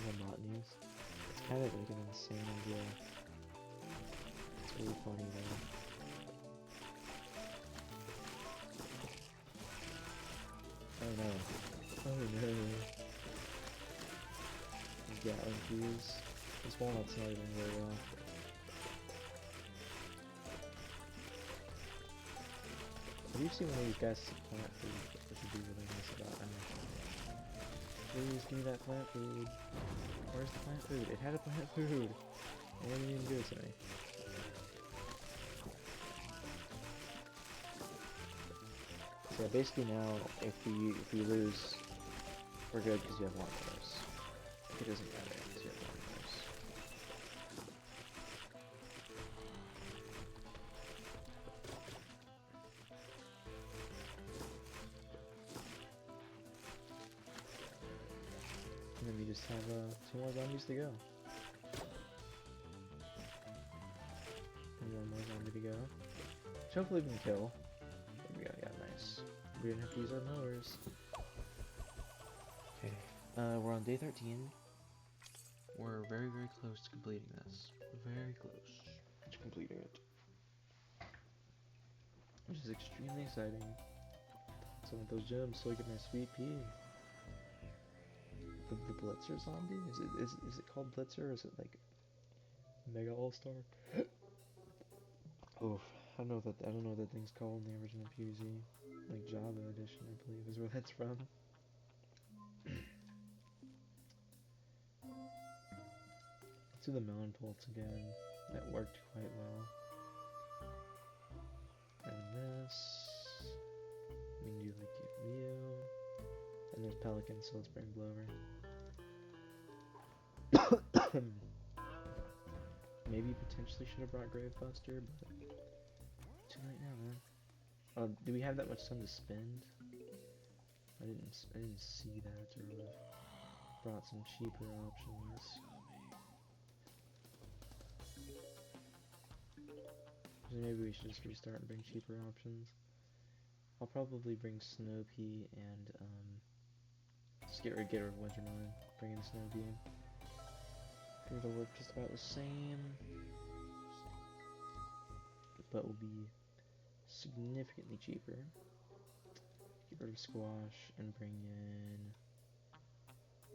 monotonies. It's kind of like an insane idea. It's really funny though. Oh no. Oh no. Gatling fuse. This walnut's not even very well. Have you seen one of these guys plant food? What should be really nice about them? Please give me that plant food. Where's the plant food? It had a plant food. It didn't even give it to me. So yeah, basically now, if we lose, we're good because you have one of those. It doesn't matter because you have one of those. And then we just have 2 more zombies to go. And 1 more zombie to go. Which hopefully we can kill. There we go, yeah, nice. We didn't have to use our mowers. Okay, we're on day 13. We're very, very close to completing this. Very close to completing it. Which is extremely exciting. So I want those gems so I get my sweet pea. The Blitzer zombie? Is it called Blitzer or is it like Mega All-Star? Oof. I don't know what that thing's called in the original PvZ. Like Java edition, I believe is where that's from. Let's do the melon pulse again. That worked quite well. And this. We can do like you. And there's Pelican, so let's bring Blover. Maybe potentially should have brought Gravebuster, but too late now, man. Do we have that much time to spend? I didn't see that, or would have brought some cheaper options. So maybe we should just restart and bring cheaper options. I'll probably bring Snowpea and just get rid of Wintermelon. Bring in Snowpea. It'll work just about the same, but will be significantly cheaper. Get rid of Squash and bring in...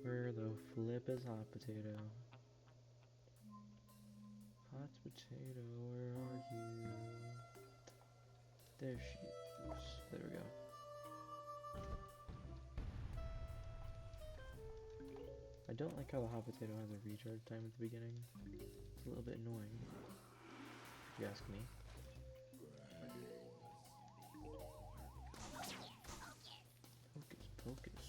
Where the flip is Hot Potato? Hot Potato, where are you? There she is. There we go. I don't like how the Hot Potato has a recharge time at the beginning. It's a little bit annoying, if you ask me. Hocus pocus.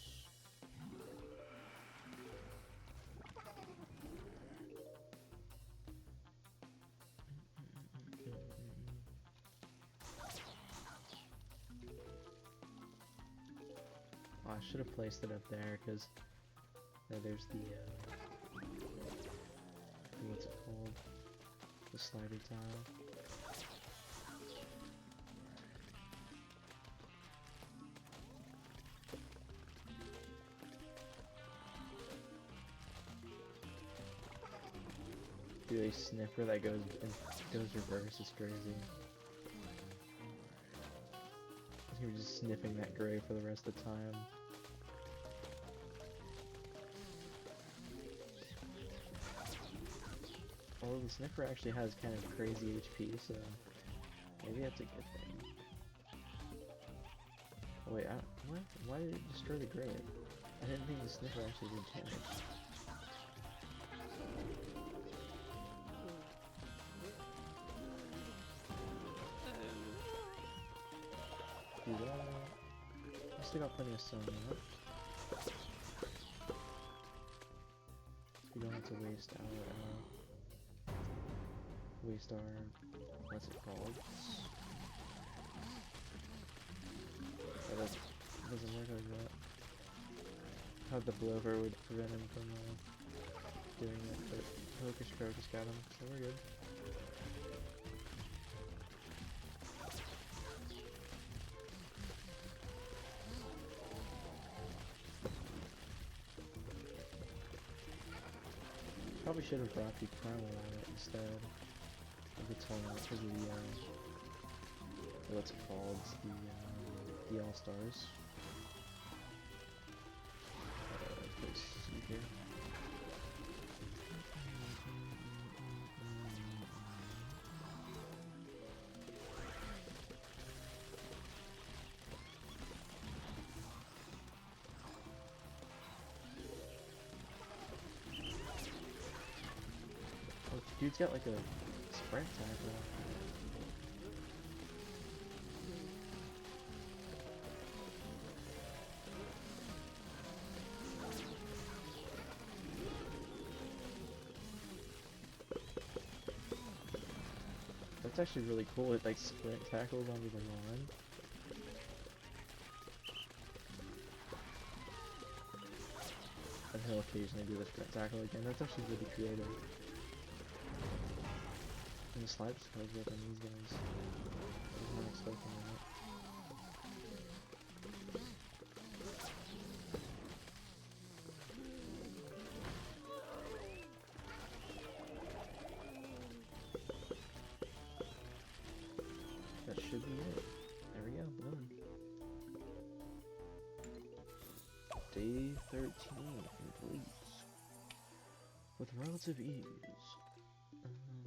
Oh, I should have placed it up there, because there's the, what's it called? The slider tile. Dude, a sniffer that goes reverse is crazy. He was just sniffing that gray for the rest of the time. Although the sniffer actually has kind of crazy HP, so maybe that's a good thing. Oh wait, what? Why did it destroy the gray? I didn't think the sniffer actually did damage. Do that. I still got plenty of stone left. We don't have to waste our what's it called? That doesn't work like that. How thought the blower would prevent him from doing it, but Hocus Crocus got him, so we're good. Probably should have brought the primal on it instead of the Torment because of the, what's it called? The All-Stars. Let's see here. Oh, dude's got like a sprint tackle. That's actually really cool. It like sprint tackles onto the lawn. And he'll occasionally do the sprint tackle again. That's actually really creative. And the slipes goes up on these guys. I was not expecting that. That should be it. There we go, boom. Day 13 complete. With relative ease.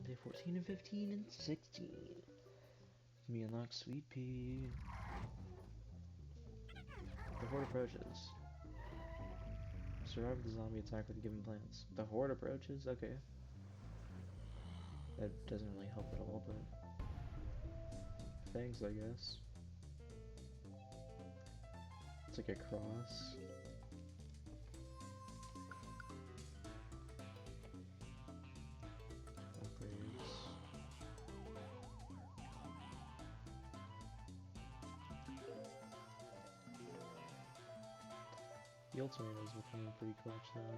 Day 14 and 15 and 16. Me unlock Sweet Pea. The Horde approaches. Survive the zombie attack with given plants. The Horde approaches? Okay. That doesn't really help at all, but... Thanks, I guess. It's like a cross. Upgrades. The ultimate is becoming pretty clutch now.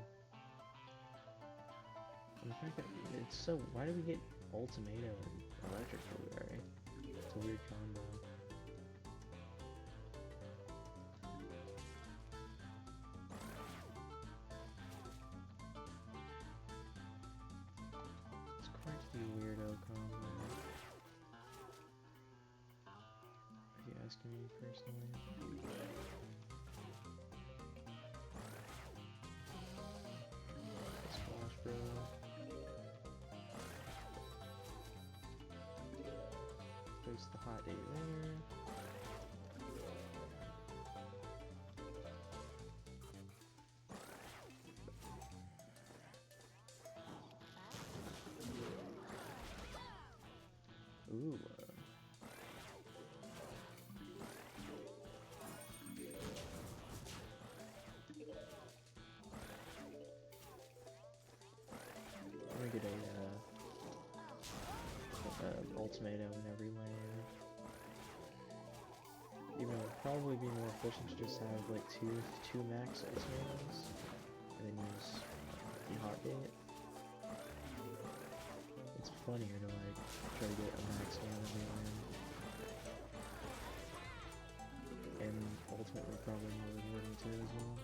And the fact that it's so... Why do we get Ultimato and Electric Blueberry? It's a weird combo. It's quite the weirdo combo. If you ask me personally. Splash Bro. There's the hot date there. Ooh. I'm gonna get a ultimatum in every lane. Even it would probably be more efficient to just have like two max ultimatums and then use the hot gate. It's funnier to like try to get a max one every lane. And ultimately probably more rewarding too as well.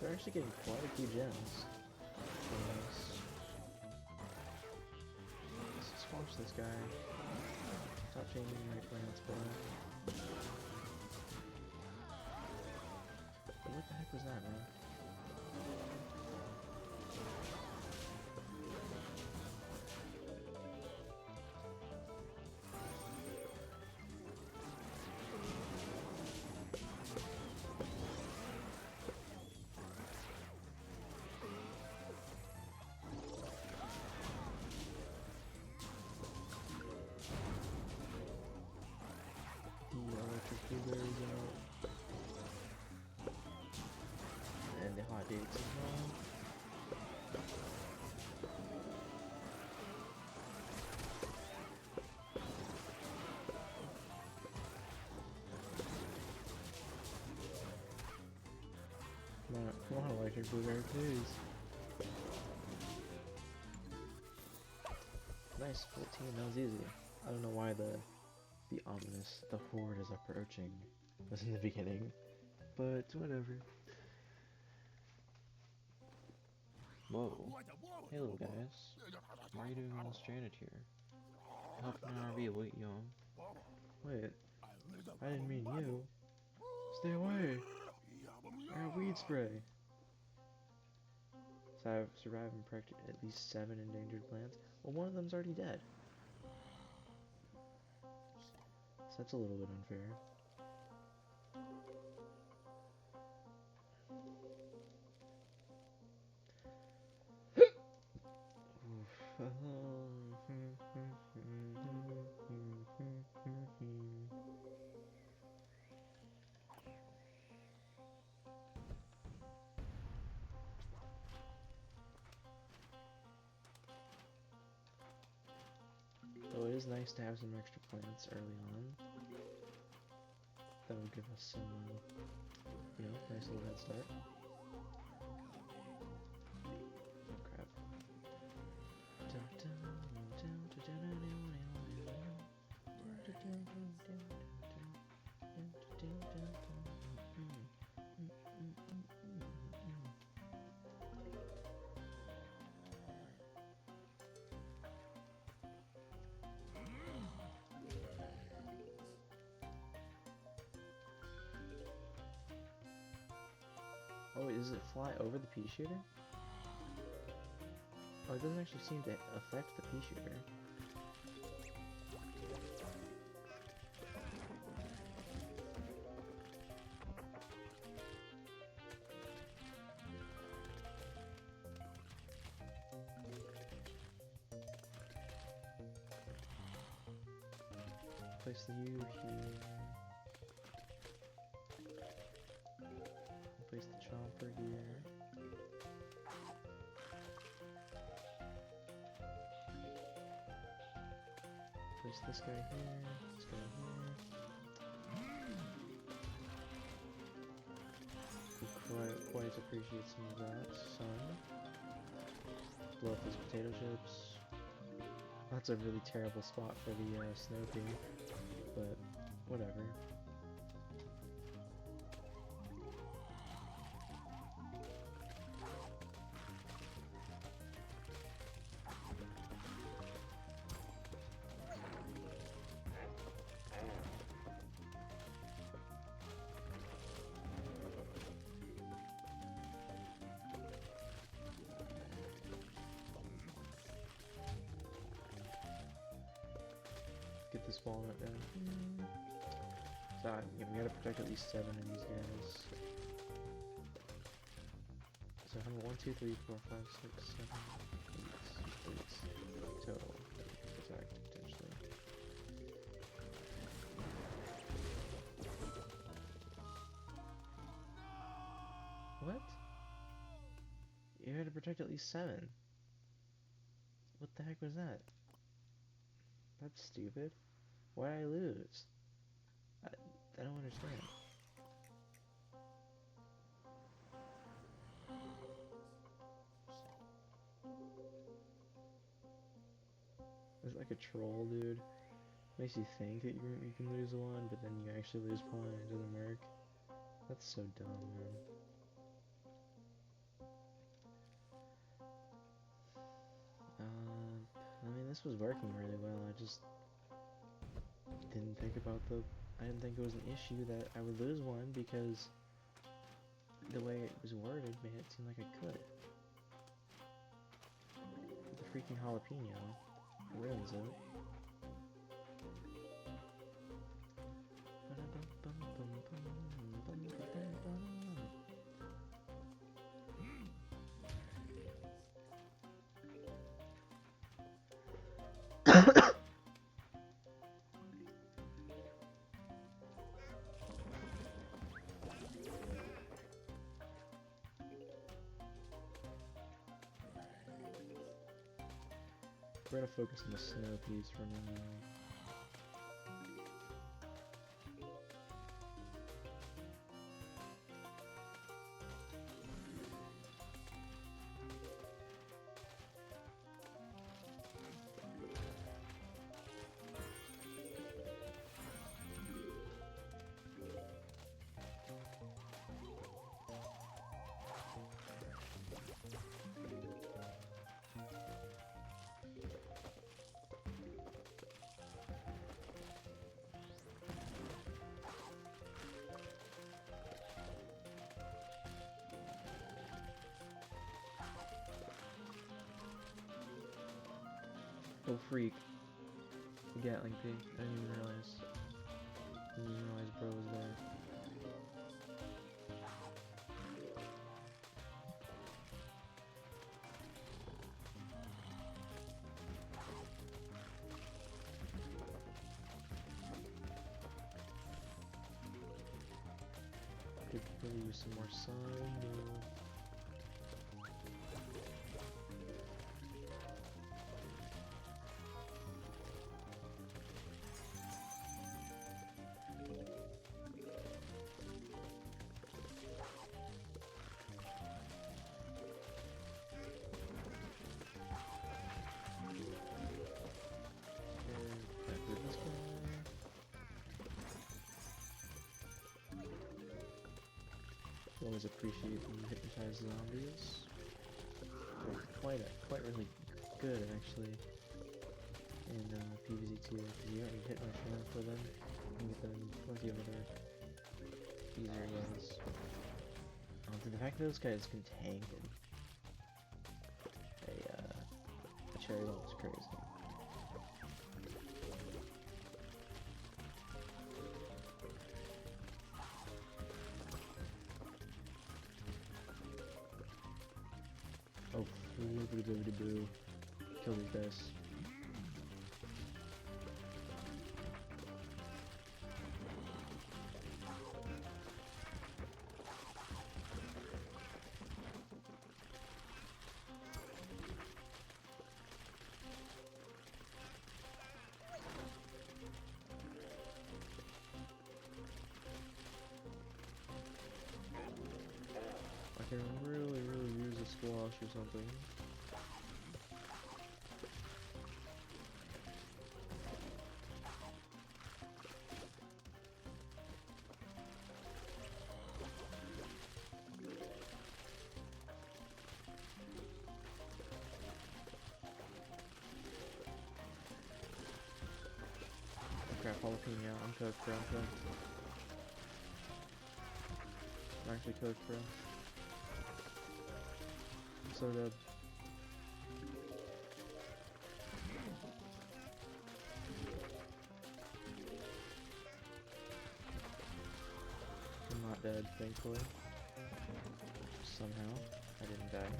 They're actually getting quite a few gems. Nice. Let's squash this guy. Stop changing my plants, bro. What the heck was that, man? dates as well. Come on, electric blueberry, please. Nice, 14, that was easy. I don't know why the horde is approaching was in the beginning, but whatever. Whoa. Hey little guys. Why are you doing all stranded here? Helping an RV, wait, y'all. Wait, I didn't mean you. Stay away! I have weed spray. So I've survived and protected at least 7 endangered plants. Well, one of them's already dead. So that's a little bit unfair. Oh, it is nice to have some extra plants early on. That will give us some, nice little head start. Oh crap. Oh, does it fly over the pea shooter? Oh, it doesn't actually seem to affect the pea shooter. Place the U here. Place the chomper here. Place this guy here, this guy here. Could quite appreciate some of that. Sun. Blow up these potato chips. That's a really terrible spot for the snow pea, but whatever. Get this walnut down. So yeah, we gotta protect at least 7 of these guys. So how many? 1, 2, 3, 4, 5, 6, 7, 8 total. Attack potentially. What? You had to protect at least 7. What the heck was that? That's stupid. Why did I lose? I don't understand. It's like a troll, dude. Makes you think that you can lose one, but then you actually lose one and it doesn't work. That's so dumb, man. I mean, this was working really well. I just didn't think about I didn't think it was an issue that I would lose one because the way it was worded made it seem like I could. The freaking jalapeno ruins it. we're gonna focus on the snow piece for now. Oh freak. The Gatling pig. I didn't even realize. Bro was there. Could really use some more sun. Always appreciate the hypnotized zombies. They're quite really good actually in PvZ2 because you already hit my fan for them. You can get them in plenty of other easier ways. The fact that those guys can tank a cherry bomb is crazy. Oh, boo. Kill these guys. I can really use a squash or something. Crap, jalapeno, I'm cooked, bro, I'm cooked. I'm actually cooked, bro. I'm so dead. I'm not dead, thankfully. Somehow, I didn't die.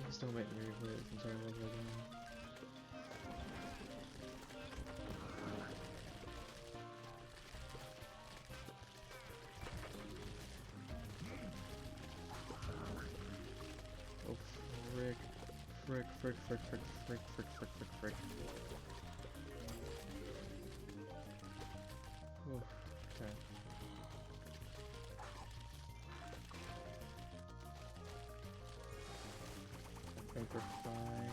Please don't make me replay this entire level again. Oh frick. Frick. Oh, okay. I think we're fine.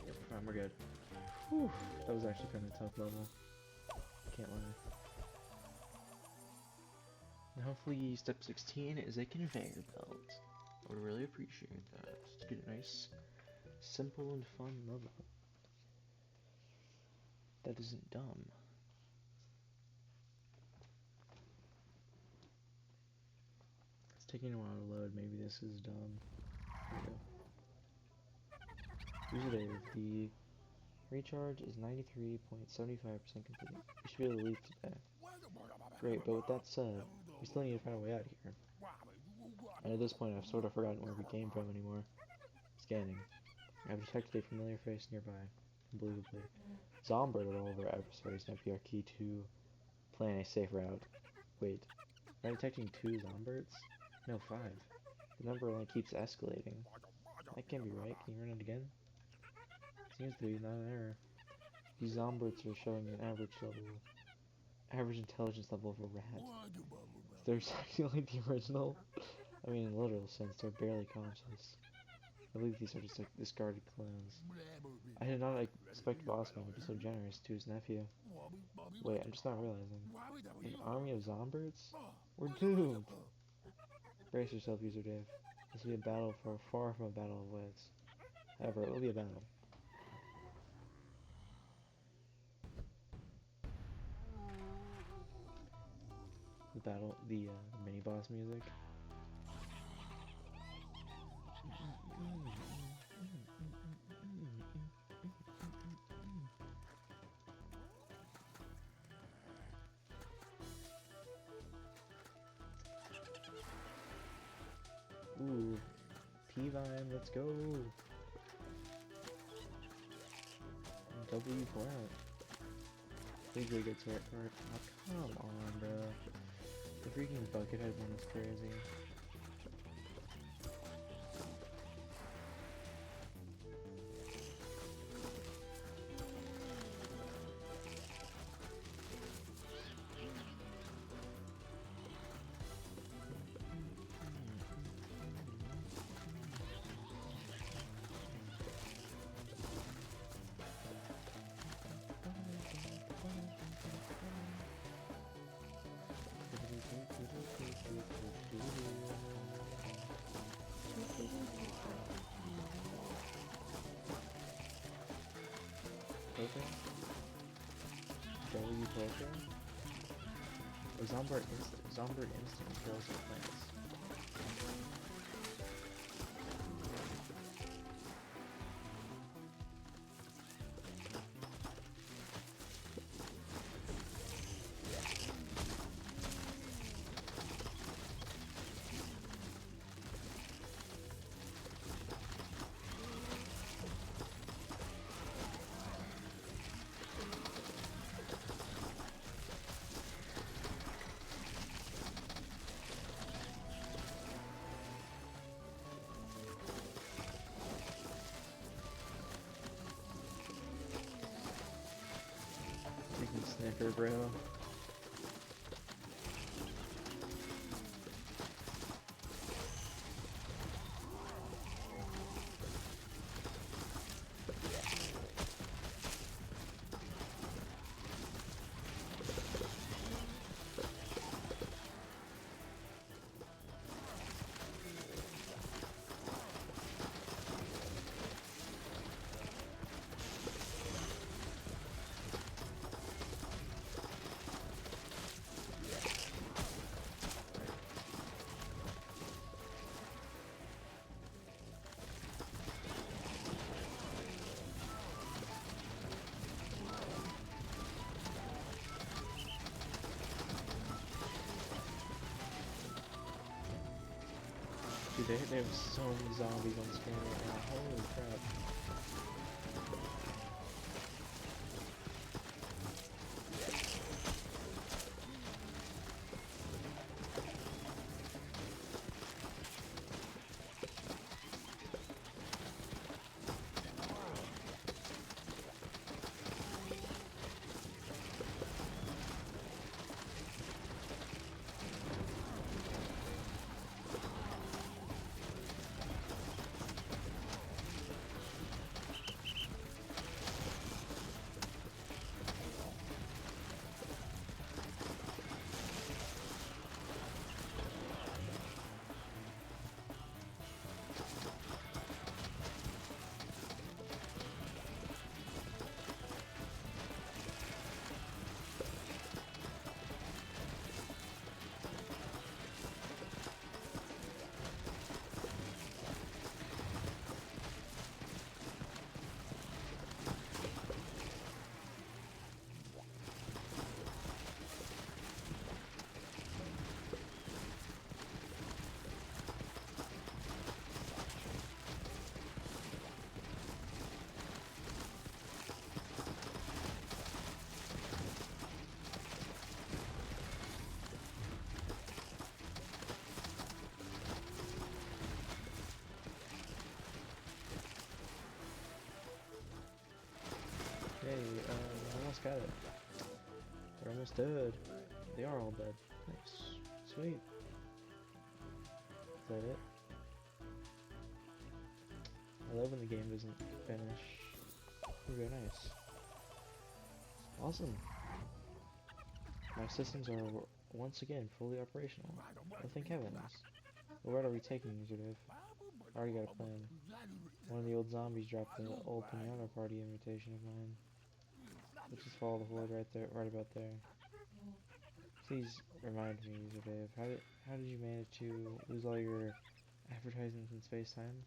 Yep, fine, we're good. Whew, that was actually kind of a tough level. Can't lie. And hopefully step 16 is a conveyor belt. I would really appreciate that. Just to get a nice, simple and fun level. That isn't dumb. It's taking a while to load. Maybe this is dumb. There we go. Usually the Recharge is 93.75% complete. We should be able to leave today. Great, but with that said, we still need to find a way out of here. And at this point, I've sort of forgotten where we came from anymore. Scanning. I've detected a familiar face nearby. Unbelievably. Zombird of all of our adversaries might be our key to plan a safe route. Wait, am I detecting 2 Zombirds? No, 5. The number only keeps escalating. That can't be right. Can you run it again? Seems to be not an error. These Zombirds are showing an average intelligence level of a rat. If they're acting like the original, I mean in a literal sense, they're barely conscious. I believe these are just like discarded clones. I did not expect Bossman to be so generous to his nephew. Wait, I'm just not realizing. An army of Zombirds? We're doomed! Brace yourself, User Dave. This will be a battle far from a battle of wits. However, it will be a battle. The mini-boss music. Ooh, P-Vine, let's go! W for out. Really good sword card. Oh, come on, bro. The freaking Buckethead one is crazy. Poker? W Poker? Or Zombird Instant kills the plants. Freaking sniper, bro. Dude, they have so many zombies on screen right now. Holy crap. almost got it. They're almost dead. They are all dead. Nice. Sweet. Is that it? I love when the game doesn't finish. Very nice. Awesome. My systems are once again fully operational. Oh, thank heavens. Well, what are we taking, Userdiv? I already got a plan. One of the old zombies dropped the old piano party invitation of mine. Let's just follow the horde right there, right about there. Please remind me, Userdiv, how did you manage to lose all your advertisements in space-time?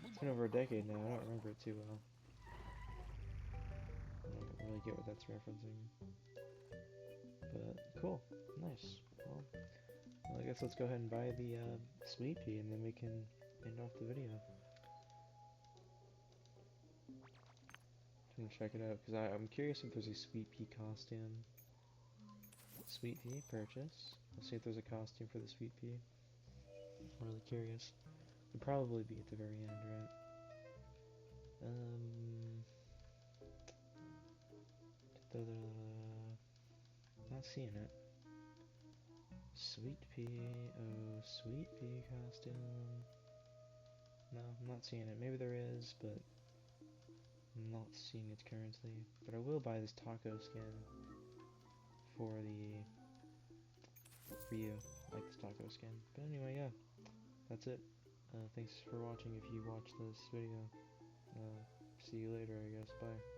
It's been over a decade now, I don't remember it too well. I don't really get what that's referencing. But, cool. Nice. Well, I guess let's go ahead and buy the sweet pea and then we can end off the video. I'm gonna check it out because I'm curious if there's a sweet pea costume. Sweet pea purchase. Let's see if there's a costume for the sweet pea. I'm really curious. It'd probably be at the very end, right? Not seeing it. Sweet pea. Oh, sweet pea costume. No, I'm not seeing it. Maybe there is, but I'm not seeing it currently. But I will buy this taco skin for you. I like this taco skin. But anyway, yeah, that's it. Thanks for watching if you watched this video. See you later, I guess. Bye.